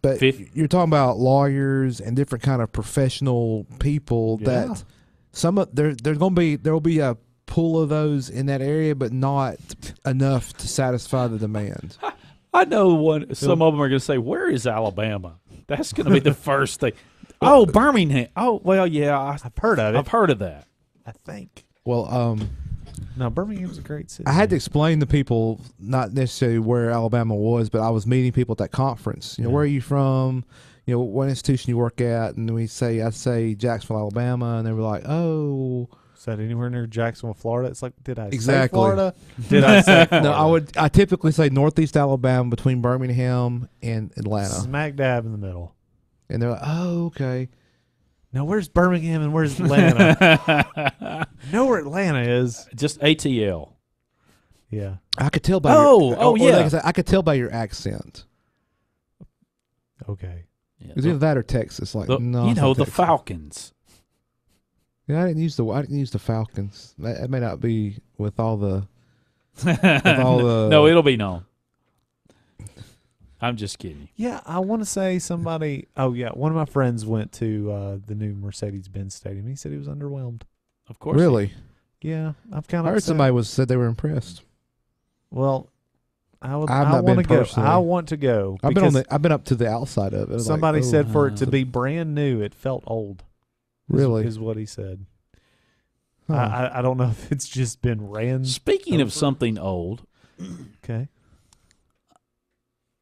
you're talking about lawyers and different kind of professional people Yeah. that there will be a pool of those in that area, but not enough to satisfy the demand. I know one. Some of them are going to say, "Where is Alabama?" That's going to be the first thing. Oh, Birmingham. Oh, well, yeah, I've heard of it. I've heard of that. I think. Well, No, Birmingham's a great city. I had to explain to people not necessarily where Alabama was, but I was meeting people at that conference. You know, Yeah. where are you from? You know, what institution you work at? And I say Jacksonville, Alabama, and they were like, "Oh, Is that anywhere near Jacksonville, Florida? It's like, did I Exactly. say Florida? Did I say Florida? no." I typically say Northeast Alabama between Birmingham and Atlanta, Smack dab in the middle. and they're like, "Oh, okay." Now, where's Birmingham and where's Atlanta? Know where Atlanta is. Just ATL. Yeah. I could tell by yeah. like I said, I could tell by your accent. Okay. Yeah, It's either that or Texas. Like, no, you it's know, not the Texas. Falcons. Yeah, I didn't use the Falcons. That may not be with all the all the. No, it'll be known. I'm just kidding. Yeah, I want to say somebody. Oh, yeah. One of my friends went to the new Mercedes-Benz Stadium. He said he was underwhelmed. Of course. Really. Yeah, I've kind I of heard somebody said they were impressed. Well, I would. I've I not want been to go. personally. I want to go. I've been on because I've been up to the outside of it. It was somebody like, said for it uh, to be brand new, it felt old. Really? is what he said. Huh. I don't know if it's just been ran. Speaking of over. something old, Okay.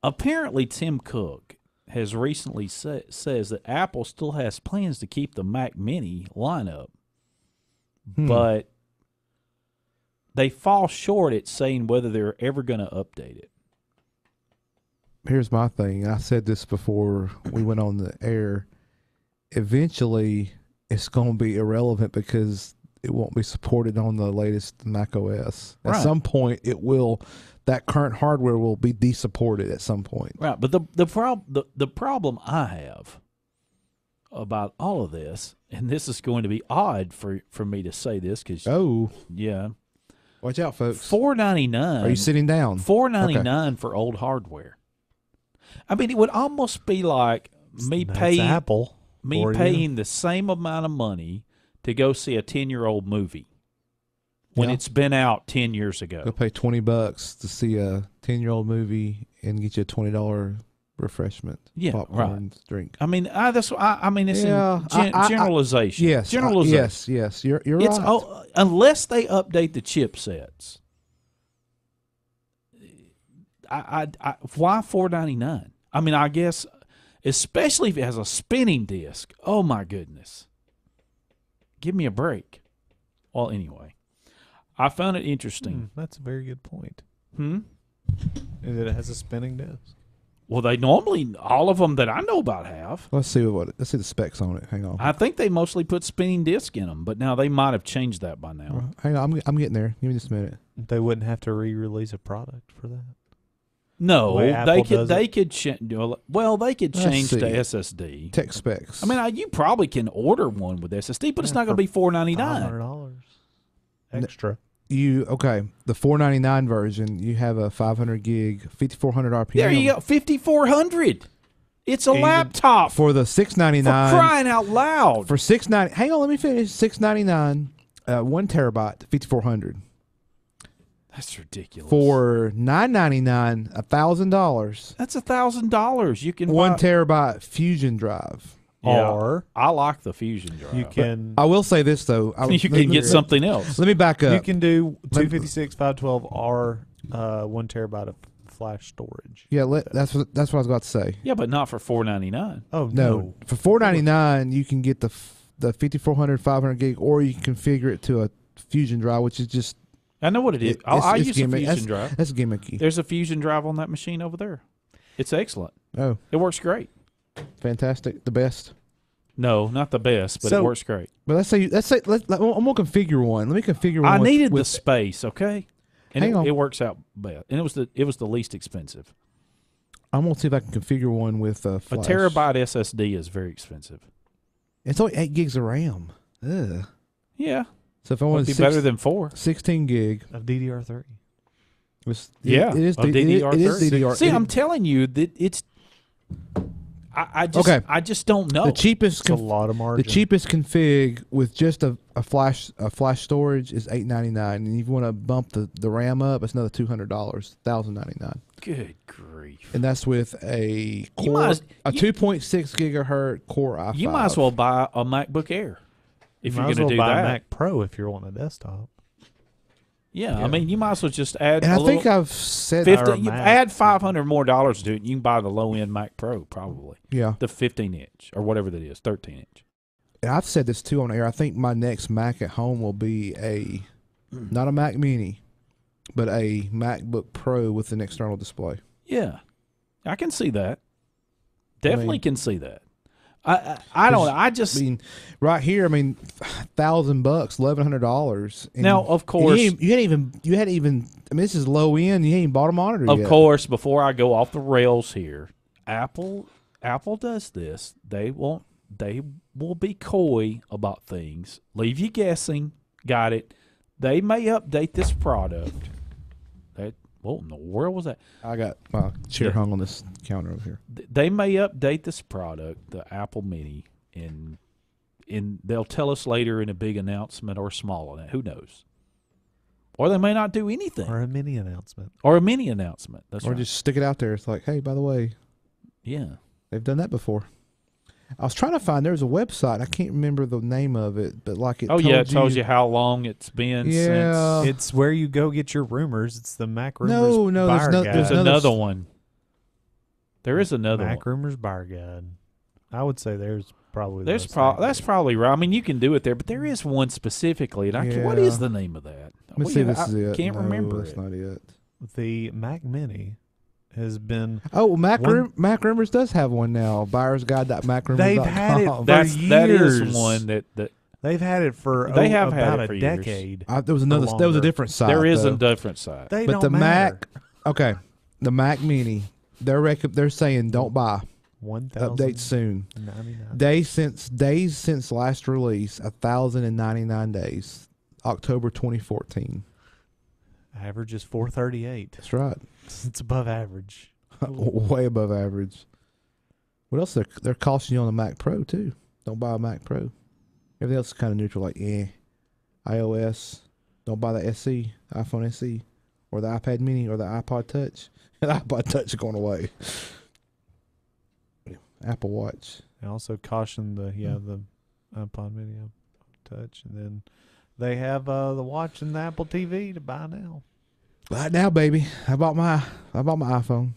apparently Tim Cook has recently says that Apple still has plans to keep the Mac Mini lineup, but they fall short at saying whether they're ever going to update it. Here's my thing. I said this before we went on the air. Eventually, it's going to be irrelevant because it won't be supported on the latest Mac OS. At Right. some point, it will. That current hardware will be de-supported at some point. Right, but the problem I have about all of this, and this is going to be odd for me to say this because Oh, yeah, watch out, folks. $499. Are you sitting down? $499 for old hardware. I mean, it would almost be like me That's paying Apple. me for you. paying the same amount of money to go see a 10-year-old movie when Yeah. it's been out 10 years Go ago. pay $20 to see a 10-year-old movie and get you a $20 refreshment. Yeah, popcorn, drink. I mean, I mean, it's Yeah, in I- generalization. Yes, generalization. yes. You're It's right. unless they update the chipsets. Why $499? I mean, I guess especially if it has a spinning disc. Oh my goodness, give me a break. Well, anyway, I found it interesting. That's a very good point. Hmm. Is it has a spinning disc? Well, they normally all of them that I know about have. Let's see the specs on it. Hang on. I think they mostly put spinning disc in them, but now they might have changed that by now. Hang on. I'm getting there. Give me just a minute. They wouldn't have to re-release a product for that. No, way they Apple could. does They it? could. They could Let's change see. the SSD. Tech specs. I mean, you probably can order one with SSD, but it's Yeah, not going to be $499. $500 extra. the $499 version, you have a 500 gig, 5400 RPM. There you go, 5400. It's a Even- laptop for For the $699, crying out loud. for $690. Hang on, let me finish. $699, 1 terabyte, 5400. That's ridiculous. For $999, $1,000, That's $1,000. You can 1 buy, terabyte Fusion drive. Yeah, Or I like the Fusion drive. you can I will say this though. you can get something else. Let me back up. you can do 256, 512, or 1 terabyte of flash storage. Yeah, that's what I was about to say. Yeah, but not for $499. Oh No, for $499 you can get the 5400, 500 gig, or you can configure it to a Fusion drive, which is just I know what it is. it's I use a gimmick. Fusion drive. That's gimmicky. There's a Fusion drive on that machine over there. It's excellent. Oh, It works great. fantastic, the best. No, not the best, but it So- works great. But I'm gonna configure one. Let me configure one. I with- needed the with, space, okay? And Hang on. it works out best. And it was the least expensive. I'm gonna see if I can configure one with A flash. terabyte SSD is very expensive. It's only 8 gigs of RAM. Ugh. Yeah. So if I Would want be better than 4. 16 gig, Of DDR3. Yeah, it is of it is DDR3. DDR. See, it- I'm telling you that it's Okay. I just don't know. the cheapest It's a lot of the margin. cheapest config with just a flash storage is $899, and if you want to bump the RAM up, it's another $200, $1,099, Good grief. and that's with a You core, might as- a 2.6 gigahertz Core i5. You might as well buy a MacBook Air if you you're might as going well to do buy that. a Mac Pro if you're on a desktop. Yeah, Yeah. I mean, you might as well just add And a I think little, I've said 50, Or you Mac. add $500 more to it, and you can buy the low-end Mac Pro probably. yeah. The 15-inch or whatever that is, 13-inch. And I've said this too on air. I think my next Mac at home will be not a Mac Mini, but a MacBook Pro with an external display. Yeah, I can see that. Definitely mean- can see that. I don't know. I just I mean, right here, I mean, $1,000, $1,100. And now, of course, you hadn't even. I mean, this is low end. You ain't even bought a monitor of yet. course, before I go off the rails here, Apple does this. They will be coy about things. Leave you guessing. Got it. They may update this product. What in the world was that? I got my chair Yeah. hung on this counter over here. They may update this product, the Apple Mini, and they'll tell us later in a big announcement or small announcement. Who knows? Or they may not do anything. Or a mini announcement. Or a mini announcement. That's or right. just stick it out there. It's like, hey, by the way, yeah. they've done that before. I was trying to find. There's a website. I can't remember the name of it, but like it. It tells you how long it's been Yeah. since. It's where you go get your rumors. It's the Mac Rumors No, Buyer there's Guide. There's another another one. There is another Mac one. Rumors Buyer Guide. I would say there's probably the There's most that's accurate. probably right. I mean, you can do it there, but there is one specifically. And what Yeah. is the name of that? Let's see if this is it. Can't No, remember that's it. not it. The Mac Mini has been. Oh, Mac Rumors does have one now. Buyersguide.macrumors.com. They've had it for That is years. one that They've had it for They have had about it for a years. decade. There was another. There was a longer. different site. there is though. a different side. They But don't the matter. Mac, okay, the Mac Mini, they're saying don't buy. Update soon. 1,099. Days since last release, 1,099 days. October 2014. Average is 438. That's right. It's above average. Way above average. What else? They're costing you on the Mac Pro too. Don't buy a Mac Pro. Everything else is kind of neutral, like iOS. Don't buy the SE, iPhone SE, or the iPad Mini, or the iPod Touch. The iPod Touch is going away. Apple Watch. I also caution the iPod Mini, Touch, and then they have the watch and the Apple TV to buy now. Right now, baby. I bought my iPhone.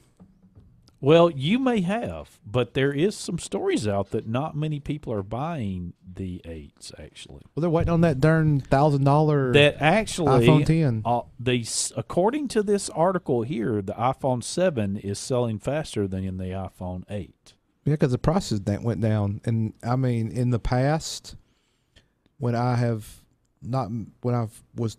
Well, you may have, but there is some stories out that not many people are buying the 8s, actually. Well, they're waiting on that darn $1,000 That actually, iPhone 10. According to this article here, the iPhone 7 is selling faster than the iPhone 8. Yeah, because the prices went down, and I mean, in the past, when I was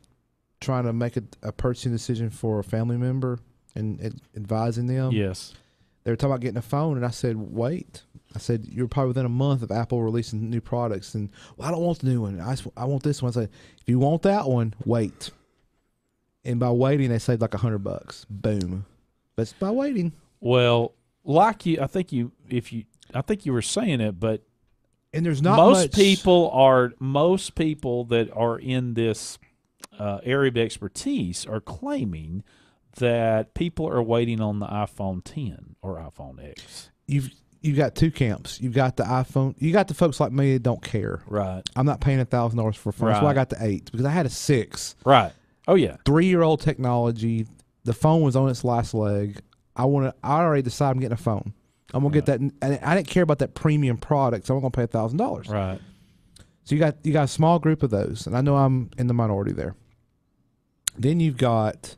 trying to make a purchasing decision for a family member and advising them, Yes. they were talking about getting a phone, and I said, wait. I said, you're probably within a month of Apple releasing new products, and I don't want the new one. I want this one. I said, if you want that one, wait. And by waiting, they saved like $100. Boom. But it's by waiting. Well, like you, I think you were saying it, but And there's not most much. people that are in this area of expertise are claiming that people are waiting on the iPhone 10 or iPhone X. You've got two camps. You've got the iPhone. You got the folks like me that don't care. Right. I'm not paying $1,000 for a phone. That's why I Right. got the 8 because I had a 6. Right. Oh yeah. 3-year-old technology. The phone was on its last leg. I already decided I'm getting a phone. I'm gonna get that. And I didn't care about that premium product, so I'm gonna pay $1,000. Right. So you got a small group of those, and I know I'm in the minority there. Then you've got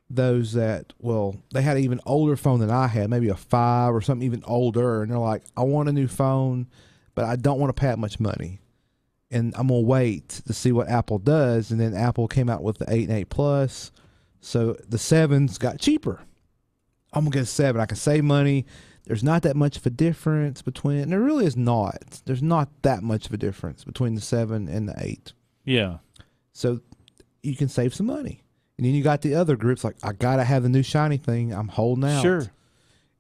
those that, well, they had an even older phone than I had, maybe a 5 or something even older, and they're like, I want a new phone, but I don't want to pay that much money, and I'm gonna wait to see what Apple does. And then Apple came out with the 8 and 8 Plus, so the 7s got cheaper. I'm gonna get a 7. I can save money. There's not that much of a difference between, and there really is not. There's not that much of a difference between the 7 and the 8. Yeah. So you can save some money. And then you got the other groups like, I got to have the new shiny thing. I'm holding out. Sure.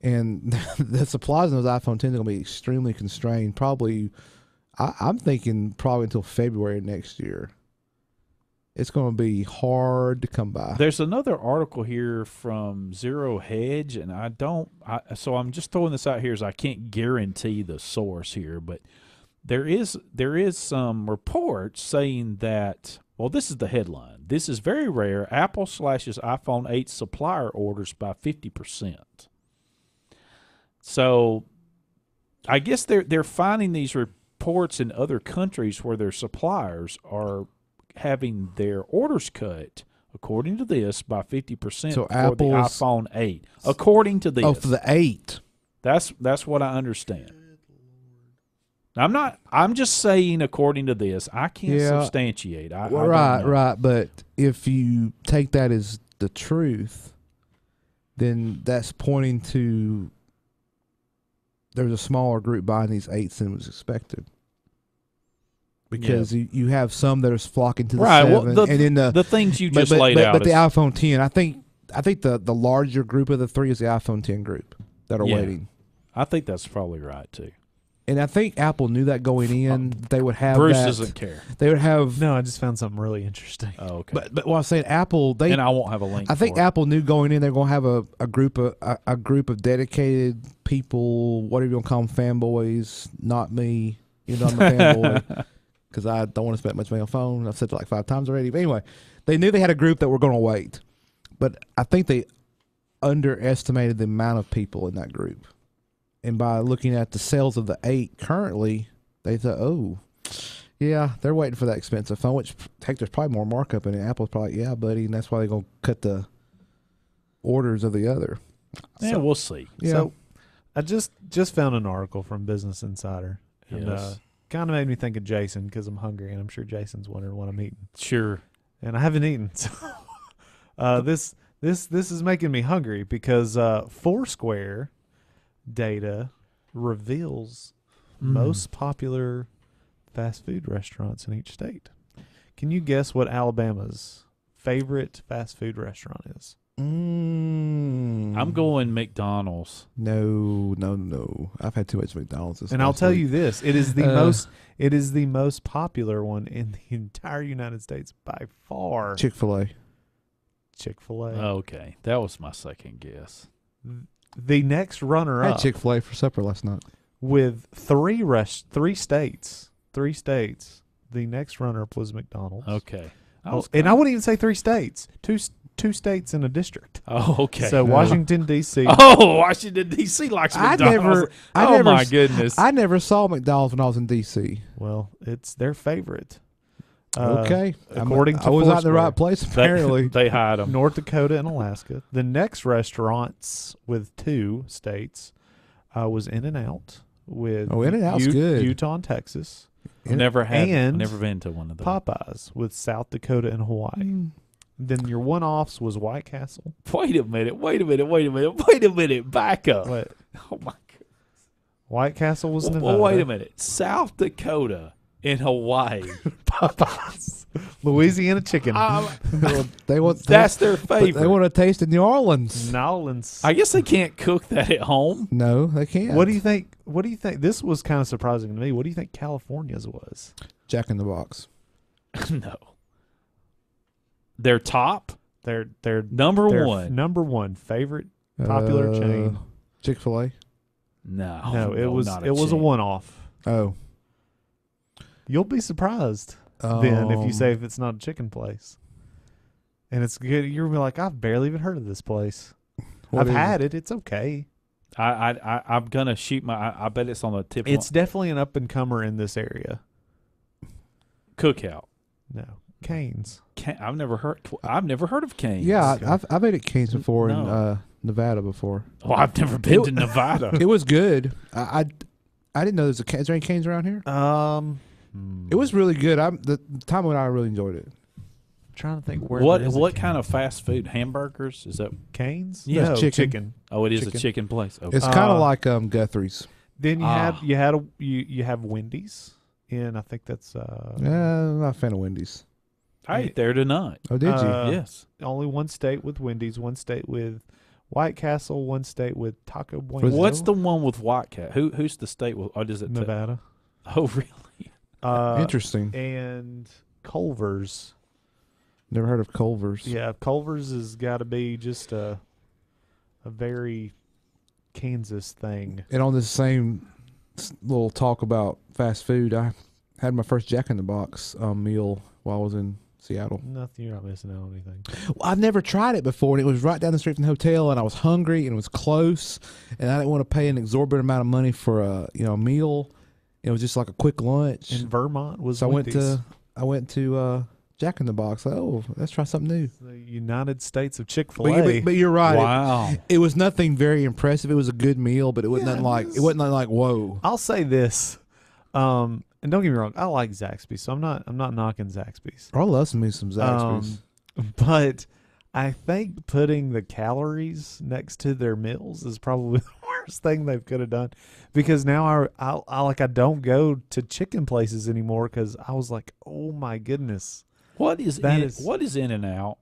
And the supplies in those iPhone 10s are going to be extremely constrained. Probably, I'm thinking probably until February of next year. It's going to be hard to come by. There's another article here from Zero Hedge, and so I'm just throwing this out here as I can't guarantee the source here, but there is some reports saying that, well, this is the headline. This is very rare. Apple slashes iPhone 8 supplier orders by 50%. So I guess they're finding these reports in other countries where their suppliers are having their orders cut, according to this, by 50% So for Apple's- the iPhone 8. According to this. Oh, for the 8. That's what I understand. I'm just saying according to this. I can't substantiate. I don't know. Right. But if you take that as the truth, then that's pointing to there's a smaller group buying these 8s than was expected. Because you have some that are flocking to the 7, Well, and then the things you just laid out. But the iPhone 10, I think the larger group of the 3 is the iPhone 10 group that are waiting. I think that's probably right too. And I think Apple knew that going in. They would have Bruce that. doesn't care. They would have. No, I just found something really interesting. Oh, okay. But what I'm saying, Apple. And I won't have a link. I think for it. Apple knew going in they're going to have a group of dedicated people, whatever you want to call them, fanboys. Not me, even though I'm a fanboy, because I don't want to spend much money on phone. I've said it like 5 times already. But anyway, they knew they had a group that were going to wait, but I think they underestimated the amount of people in that group. And by looking at the sales of the 8 currently, they thought, oh, yeah, they're waiting for that expensive phone, which, heck, there's probably more markup in it. Apple's probably, yeah, buddy, and that's why they're going to cut the orders of the other. Yeah, So- we'll see. Yeah. So I just found an article from Business Insider. And Yes. kind of made me think of Jason because I'm hungry, and I'm sure Jason's wondering what I'm eating. Sure. And I haven't eaten. So this is making me hungry because Foursquare data reveals most popular fast food restaurants in each state. Can you guess what Alabama's favorite fast food restaurant is? I'm going McDonald's. No. I've had too much McDonald's. And I'll tell you this: it is the most popular one in the entire United States by far. Chick-fil-A. Chick-fil-A. Okay, that was my second guess. The next I runner-up had Chick-fil-A for supper last night. with three states. The next runner-up was McDonald's. Okay. And I wouldn't even say 3 states. Two states in a district. Oh, okay. So Washington D.C. Oh, Washington D.C. likes McDonald's. My goodness. I never saw McDonald's when I was in D.C. Well, it's their favorite. Okay. According to I was not in the Foursquare. right place, apparently. They hide them. North Dakota and Alaska. The next restaurants with 2 states was In-N-Out with In-N-Out's good. Utah and Texas. Never And been to one of those. Popeyes with South Dakota and Hawaii. Then your one-offs was White Castle. Wait a minute. Back up. What? Oh, my God. White Castle was Nevada. Well, wait a minute. South Dakota and Hawaii. Popeyes. Louisiana chicken. They want That's their but favorite. They want to taste in New Orleans. Nolans. I guess they can't cook that at home. No, they can't. What do you think? This was kind of surprising to me. What do you think California's was? Jack in the Box. No. Their top? Their Number their one? number one favorite popular chain. Chick-fil-A. No. It was not a chain. one-off. Oh. You'll be surprised then if you say if it's not a chicken place. And it's good. You're gonna be like, I've barely even heard of this place. I've had it. It's okay. I'm going to shoot I bet it's on the tip. It's definitely an up-and-comer in this area. Cookout. No. Cane's. I've never heard of Cane's. Yeah, I've ate at Cane's before No. in Nevada before. Well, I've never been to Nevada. It was good. I didn't know there's a. Is there any Cane's around here? It was really good. The time when I really enjoyed it. Trying to think where. What kind of fast food? Hamburgers? Is that? Cane's? Yeah, No, chicken. Oh, it is Chicken. a chicken place. Okay. It's kind of like Guthrie's. Then you have Wendy's, and I think that's I'm not a fan of Wendy's. I ate there tonight. Oh, did you? Yes. only one state with Wendy's, one state with White Castle, one state with Taco Bueno. What's the one with White Cat? Who's the state with? Or does it? Nevada? Oh, really? Interesting. And Culver's. Never heard of Culver's. Yeah, Culver's has got to be just a very Kansas thing. And on this same little talk about fast food, I had my first Jack in the Box meal while I was in Seattle. Nothing, you're not missing out on anything. Well, I've never tried it before, and it was right down the street from the hotel, and I was hungry, and it was close, and I didn't want to pay an exorbitant amount of money for a meal. It was just like a quick lunch. In Vermont was So Wendy's. I went to Jack in the Box. Like, oh, let's try something new. The United States of Chick-fil-A. But you're right. Wow. It was nothing very impressive. It was a good meal, but it wasn't nothing like whoa. I'll say this, and don't get me wrong, I like Zaxby's, so I'm not knocking Zaxby's. I love me some Zaxby's. But I think putting the calories next to their meals is probably the worst thing they could have done, because now I don't go to chicken places anymore because I was like, oh my goodness, What is is In-N-Out?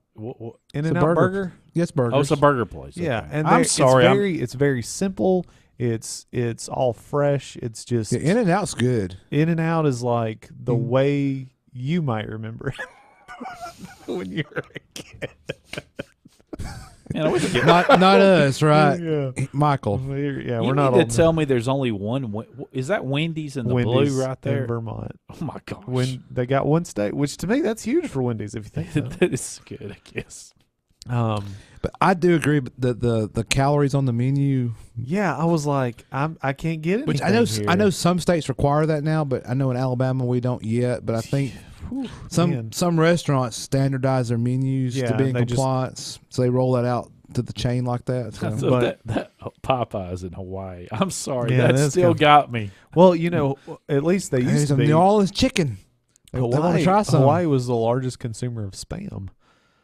In-N-Out burger. Yes, burgers. Oh, it's a burger place. Yeah, Okay. and I'm sorry. It's very simple. It's all fresh. It's just Yeah, In and Out's good. In and Out is like the way you might remember it when you were a kid. Man, I wish I could- Not us, right? Yeah. Michael. Yeah, you we're not need old to tell me there's only one. Is that Wendy's in the Wendy's blue right in there? Vermont. Oh my gosh, When they got one state, which to me that's huge for Wendy's if you think about it. that is good, I guess. But I do agree. But the calories on the menu, Yeah, I was like, I can't get it. which I know some states require that now, but I know in Alabama we don't yet. But I think man. some restaurants standardize their menus Yeah, to be in they just- compliance, so they roll that out to the chain like that. So. So But- that Popeyes in Hawaii. I'm sorry, Yeah, that that's still kinda- got me. Well, you know, at least they Hey, used to some be. New Orleans chicken. They want to Hawaii, try some. Hawaii was the largest consumer of Spam.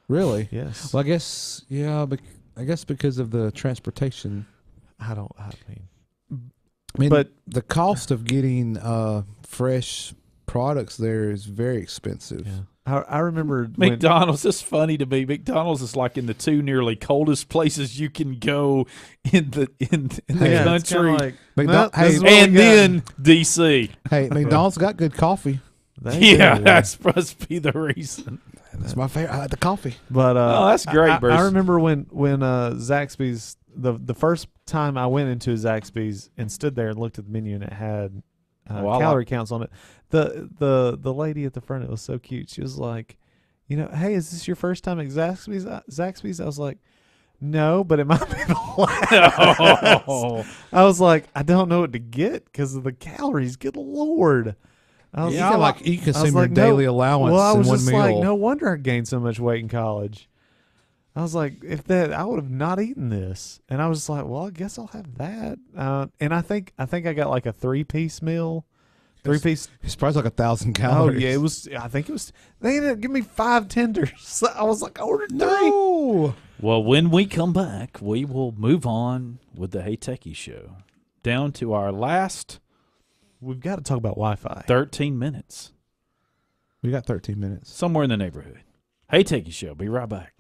Really? Yes. Well, I guess I guess because of the transportation. I mean, I mean, But- the cost of getting fresh products there is very expensive. yeah. I remember when, McDonald's is funny to me. McDonald's is like in the two nearly coldest places you can go in the yeah, it's kinda country, like, McDo- "Well, this hey, is what we and got." then DC. Hey, McDonald's got good coffee. They Yeah, do. that's supposed to be the reason. That's my favorite. I like the coffee. But Oh, that's great, Bruce. I remember when Zaxby's the first time I went into Zaxby's and stood there and looked at the menu and it had calorie counts on it. The lady at the front, it was so cute. She was like, you know, hey, is this your first time at Zaxby's? Zaxby's? I was like, no, but it might be the last. Oh. I was like, I don't know what to get because of the calories. Good Lord. I was Yeah, like you I was consume your like, daily no. allowance Well, I was in one just meal. like, no wonder I gained so much weight in college. I was like, if that, I would have not eaten this. And I was like, well, I guess I'll have that. And I think I got like a 3-piece meal. 3-piece. It's probably like 1,000 Oh calories. yeah, it was. I think it was. They ended up giving me 5 tenders. I was like, I ordered 3. No. Well, when we come back, we will move on with the Hey Techie Show down to our last We've got to talk about Wi-Fi. 13 minutes, We got 13 minutes. somewhere in the neighborhood. Hey Techie Show, be right back.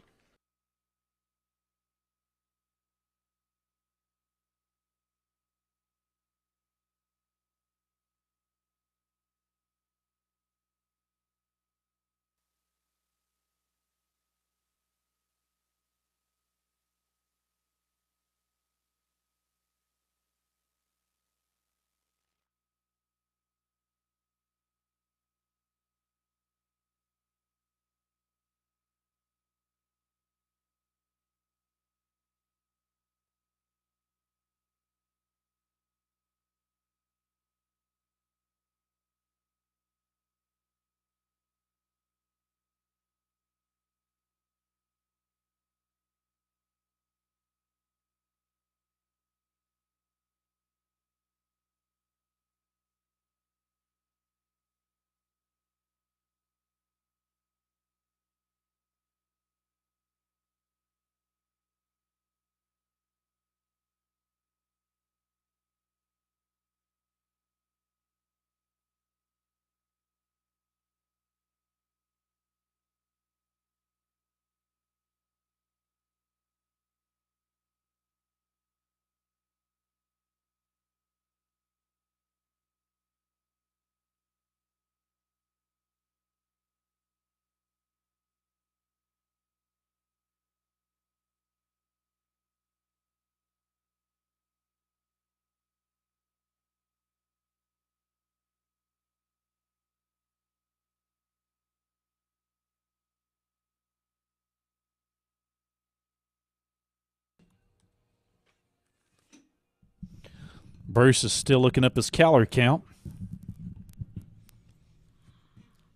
Bruce is still looking up his calorie count.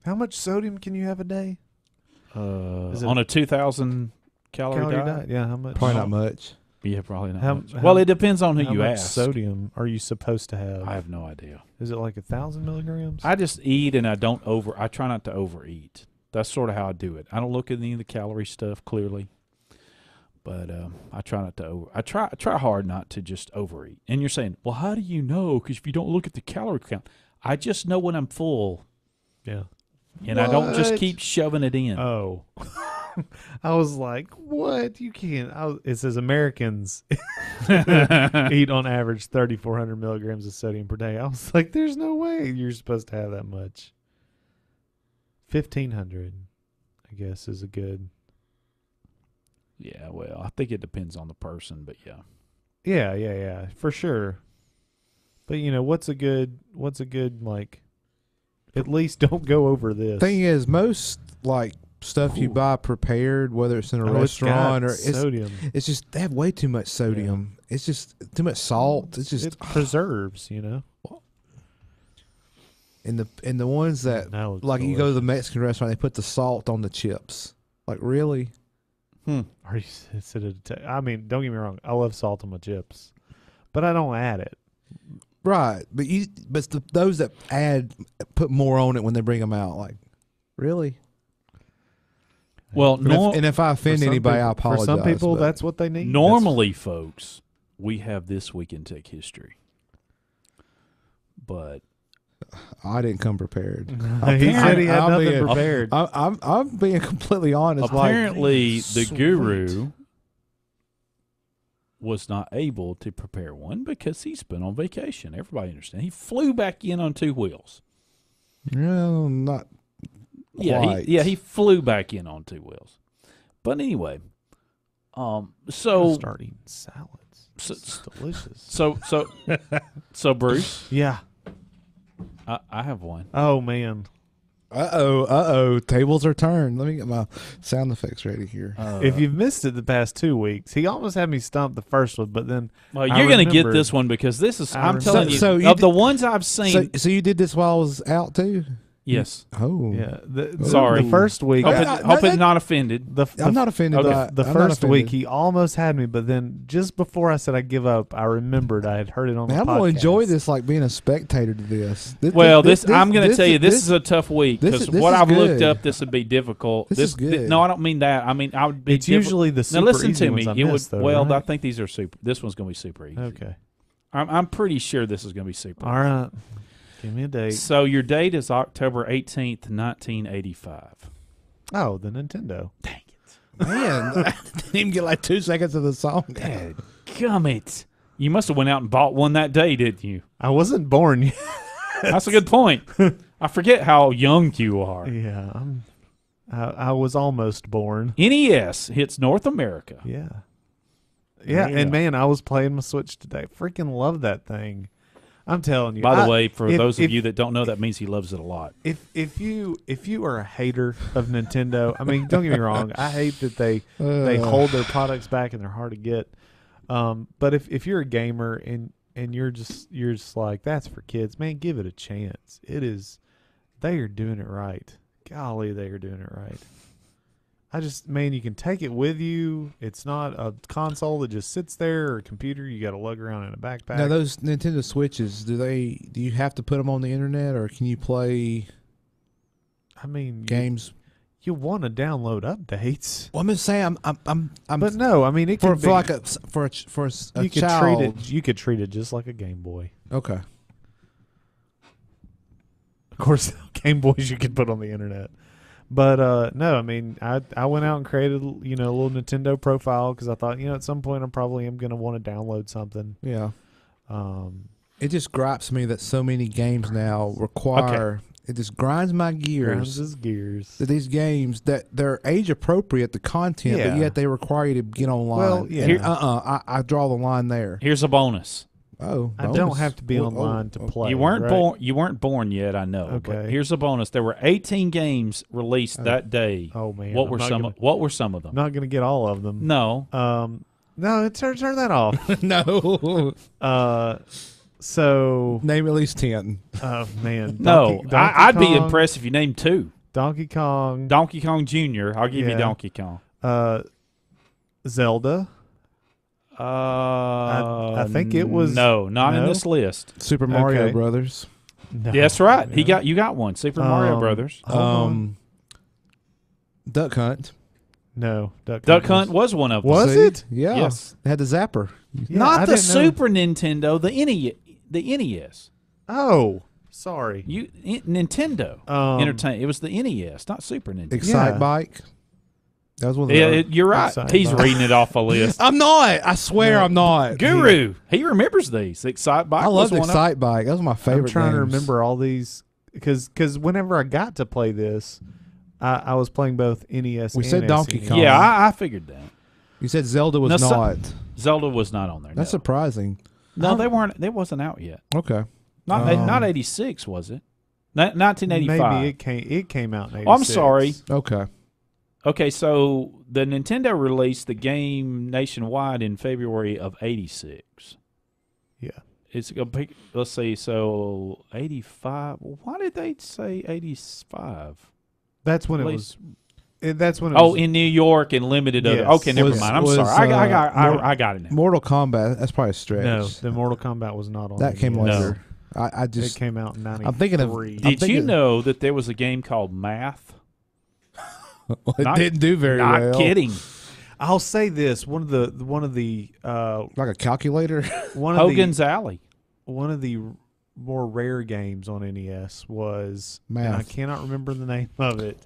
How much sodium can you have a day? Is it On a 2,000 calorie diet? Yeah, how much? Probably not much. Yeah, probably not How- much. how- Well, it depends on who How you much ask. sodium are you supposed to have? I have no idea. Is it like 1,000 milligrams? I just eat and I try not to overeat. That's sort of how I do it. I don't look at any of the calorie stuff clearly, but I try not to I try hard not to just overeat. And you're saying, well, how do you know? Because if you don't look at the calorie count, I just know when I'm full, yeah. and I don't just What? keep shoving it in. Oh. I was like, what? You can't. It says Americans eat on average 3,400 milligrams of sodium per day. I was like, there's no way you're supposed to have that much. 1,500, I guess, is a good. Yeah, well, I think it depends on the person, but yeah. Yeah, for sure. But what's a good like? At least don't go over this. Thing is, most like stuff you buy prepared, whether it's in a restaurant or sodium, it's just they have way too much sodium. Yeah. It's just too much salt. It's just it preserves, And the ones that like you go to the Mexican restaurant, they put the salt on the chips. Like really? Are you I mean, don't get me wrong. I love salt on my chips, but I don't add it. Right, but those that put more on it when they bring them out. Like really? Well, and if I offend anybody, I apologize. For some people, that's what they need. Normally, folks, we have This Week in Tech History. But I didn't come prepared. He said he had nothing prepared. I'm being completely honest. Apparently, the guru was not able to prepare one because he's been on vacation. Everybody understands. He flew back in on 2 wheels. No, not quite. He flew back in on 2 wheels. But anyway, so start eating salads. It's delicious. So Bruce. Yeah. I have one. Oh man. Tables are turned. Let me get my sound effects ready here. If you've missed it the past 2 weeks, he almost had me stump the first one, but then you're going to get this one because this is. I'm telling you, the ones I've seen. So you did this while I was out too? Yes. Oh. Yeah. Sorry. The first week. Hope it's not offended. I'm not offended. Okay. The first week, he almost had me, but then just before I said I give up, I remembered I had heard it on the podcast. I'm going to enjoy this like being a spectator to this. I'm going to tell you, this is a tough week because what I've looked up, this would be difficult. This is good. No, I don't mean that. I mean, I would be It's usually the super now, listen easy to me. ones I miss, though, right? I think these are super. This one's going to be super easy. Okay. I'm pretty sure this is going to be super All right. Give me a date. So your date is October 18th, 1985. Oh, the Nintendo. Dang it. Man, I didn't even get like 2 seconds of the song. Gummit. You must have went out and bought one that day, didn't you? I wasn't born yet. That's a good point. I forget how young you are. Yeah, I was almost born. NES hits North America. Yeah. Yeah, and man, I was playing my Switch today. Freaking love that thing. I'm telling you. By the way, for those of you that don't know, that means he loves it a lot. If you are a hater of Nintendo, I mean, don't get me wrong. I hate that they hold their products back and they're hard to get. But if you're a gamer and you're just like, that's for kids, man, give it a chance. They are doing it right. Golly, they are doing it right. You can take it with you. It's not a console that just sits there or a computer you got to lug around in a backpack. Now, those Nintendo Switches, do you have to put them on the internet or can you play games? You want to download updates. Well, I'm just saying, I'm but no, I mean, it for could be, like a you could child. You could treat it just like a Game Boy. Okay. Of course, Game Boys you could put on the internet. But no, I mean, I went out and created a little Nintendo profile because I thought at some point I probably am going to want to download something. Yeah. It just gripes me that so many games now require. Okay. It just grinds my gears. Grinds his gears. That these games that they're age appropriate, the content, but yet they require you to get online. Well, yeah. I draw the line there. Here's a bonus. Oh, I don't have to be online to play. You weren't born. You weren't born yet. I know. Okay. But here's a bonus. There were 18 games released that day. Oh man. What were some of them? Not going to get all of them. No. No. Turn that off. No. So name at least 10. Oh man. I'd be impressed if you named 2. Donkey Kong Jr. I'll give you Donkey Kong. Zelda. I think it was not in this list. Super Mario Brothers. No, that's right. No. You got one. Super Mario Brothers. Duck Hunt. No, Duck Hunt was one of them. Was it? Yeah. Yes. It had the zapper. Yeah, not the Super Nintendo. The NES. Oh, sorry. Nintendo Entertainment. It was the NES, not Super Nintendo. Excite Bike. That was one of Yeah, the. you're right. Excite He's Bike. reading it off a list. I'm not. I swear I'm not. Guru, he remembers these. Excite Bike. I love was one of- Excite Bike. That was my favorite. I'm trying to games. remember all these because whenever I got to play this, I was playing both NES. We and said Donkey SNES. Kong. Yeah, I figured that. You said Zelda was No, not. Zelda was not on there. That's no. surprising. No, they weren't. They wasn't out yet. Okay. Not 86, was it? 1985. Maybe it came out in 86. Oh, I'm sorry. Okay. Okay, so the Nintendo released the game nationwide in February of 86. Yeah. It's a big, let's see, so 85. Why did they say 85? That's when it Please. was. That's when it Oh, was. in New York and limited other. Yes. Okay, never Was- mind. I'm was, sorry. I Mor- got it now. Mortal Kombat. That's probably a stretch. No, the Mortal Kombat was not on. that came NES. later. I It just. came out in 93. I'm thinking of. Did you know that there was a game called Math? It Not- didn't do very Not well. kidding. I'll say this: one of the Like a calculator. one of Hogan's Alley. one of the more rare games on NES was, and I Math. cannot remember the name of it,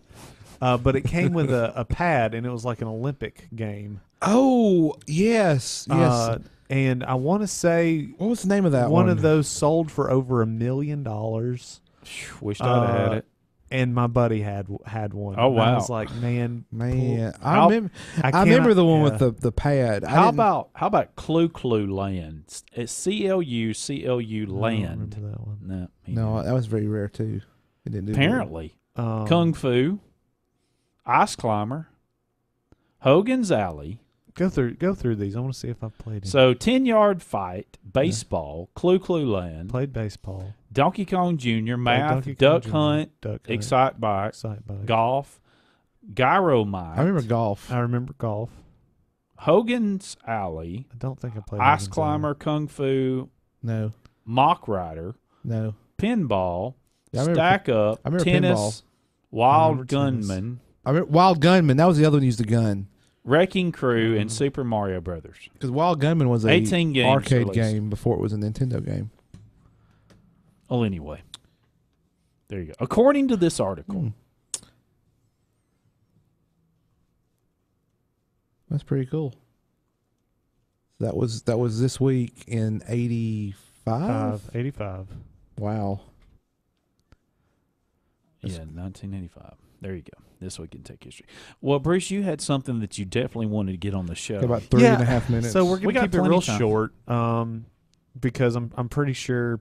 but it came with a pad, and it was like an Olympic game. Oh yes, yes. And I want to say What was the name of that one? one of those sold for over $1 million, Wished I'd have had it. and my buddy had one. Oh, And I wow. was like, man, Man, I How- remember. I I remember cannot- the one yeah. with the pad. I How didn't- about Clue Land? It's CLU I don't Land. remember that one. No, me No, neither. that was very rare too. It didn't do very well. Apparently, Um, Kung Fu, Ice Climber, Hogan's Alley. Go through these. I want to see if I've played it. So 10-yard fight, baseball, Clue Land, Played baseball. Donkey Kong Jr., Played Math, Donkey Kong Duck Jr., Hunt, Duck Hunt, Excite Bike, Excite Bike. Golf, Gyro Mite, I remember golf. I remember golf. Hogan's Alley, I don't think I played Ice Hogan's Climber, Kung Fu, No, Mock Rider, no. Pinball, Yeah, I remember Stack Up, I remember Tennis, pinball. Wild remember tennis. Gunman, I remember Wild Gunman. That was the other one who used the gun. Wrecking Crew, and Super Mario Brothers. Because Wild Gunman was a 18 games arcade released. game before it was a Nintendo game. Well, anyway, there you go. According to this article, Hmm. That's pretty cool. That was this week in 85. 85. Wow. yeah, 1985. There you go. This week in tech history. Well, Bruce, you had something that you definitely wanted to get on the show. Got about 3.5 minutes. So we're We gonna got keep it plenty real of time. short, because I'm pretty sure.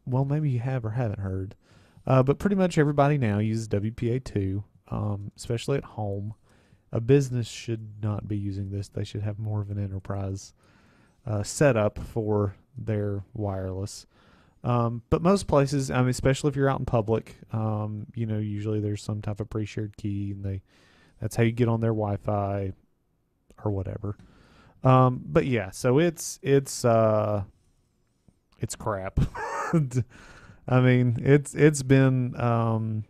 Well, maybe you have or haven't heard, but pretty much everybody now uses WPA2, especially at home. A business should not be using this. They should have more of an enterprise setup for their wireless. But most places, I mean, especially if you're out in public, usually there's some type of pre-shared key, and that's how you get on their Wi-Fi or whatever. But yeah, so it's crap. I mean, it's been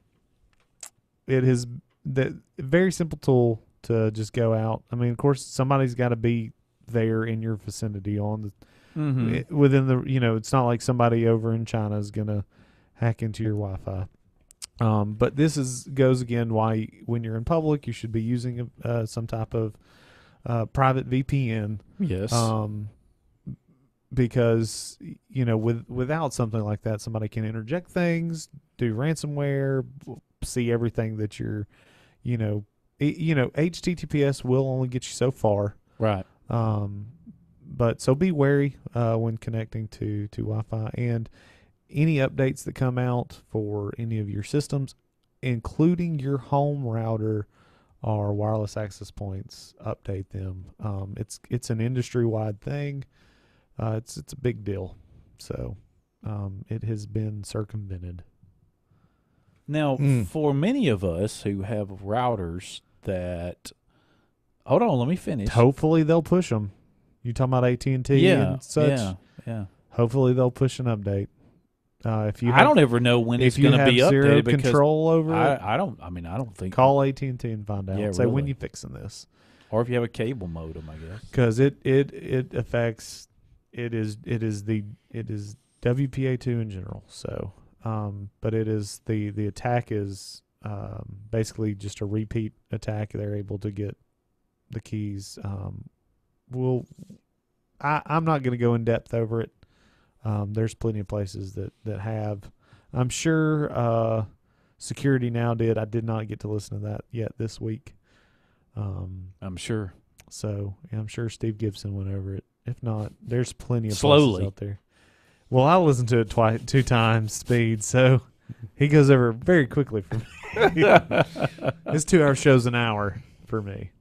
it has the very simple tool to just go out. I mean, of course, somebody's got to be there in your vicinity on the within the, it's not like somebody over in China is going to hack into your Wi-Fi. But this goes again why when you're in public, you should be using some type of private VPN. Yes. Because, without something like that, somebody can interject things, do ransomware, see everything that you're, HTTPS will only get you so far. right. But so be wary when connecting to Wi-Fi, and any updates that come out for any of your systems, including your home router or wireless access points, update them. It's an industry-wide thing. It's a big deal. So it has been circumvented. Now, for many of us who have routers that, hold on, let me finish. Hopefully they'll push them. You talking about AT&T and such? Yeah. Hopefully they'll push an update. If you I don't ever know when it's if you going to have be zero updated because control over it, I don't think. call AT&T and find out. Yeah, Say when really. you fixing this, Or if you have a cable modem, I guess. because it affects. It is WPA2 in general. So, but it is the attack is basically just a repeat attack. They're able to get the keys. I'm not going to go in depth over it. There's plenty of places that have. I'm sure Security Now did. I did not get to listen to that yet this week. I'm sure. So yeah, I'm sure Steve Gibson went over it. If not, there's plenty of Slowly places out there. Well, I listened to it 2 times speed, so he goes over very quickly for me. His 2-hour show's an hour for me.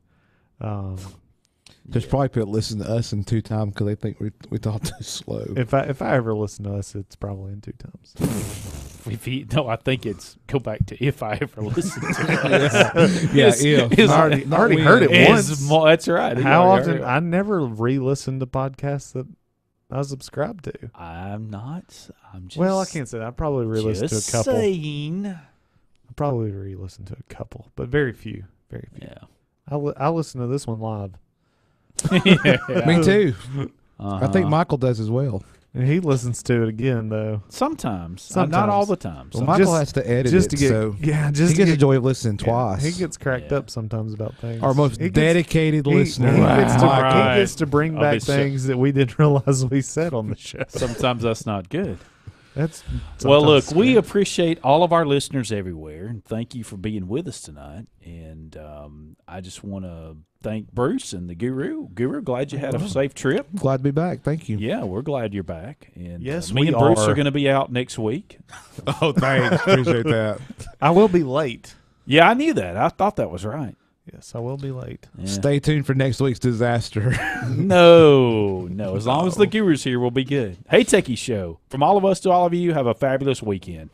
There's probably people that listen to us in 2 times because they think we talk too slow. If I ever listen to us, it's probably in 2 times. I think it's go back to if I ever listen to it. Yeah. I already heard it once. That's right. How often? I never re-listened to podcasts that I was subscribed to. I'm not. I'm just. Well, I can't say that. I probably re-listened to a couple. Saying. I probably re-listened to a couple, but very few. Very few. Yeah. I listen to this one live. Me too. Uh-huh. I think Michael does as well. And he listens to it again, though. Sometimes. Not Sometimes. all the time. Well, Michael has to edit just it, to get, so he gets the joy of listening twice. He gets cracked up sometimes about things. Our most dedicated listener. He Right. gets to bring back things that we didn't realize we said on the show. Sometimes that's not good. That's Well, look, sometimes we scary. appreciate all of our listeners everywhere, and thank you for being with us tonight. And I just want to thank Bruce and the Guru. Guru, glad you had a safe trip. Glad to be back. Thank you. Yeah, we're glad you're back. And Yes, me we and Bruce are. are going to be out next week. Oh, thanks. Appreciate that. I will be late. Yeah, I knew that. I thought that was right. Yes, I will be late. Yeah. Stay tuned for next week's disaster. No. As long as the Guru's here, we'll be good. Hey, Techie Show. From all of us to all of you, have a fabulous weekend.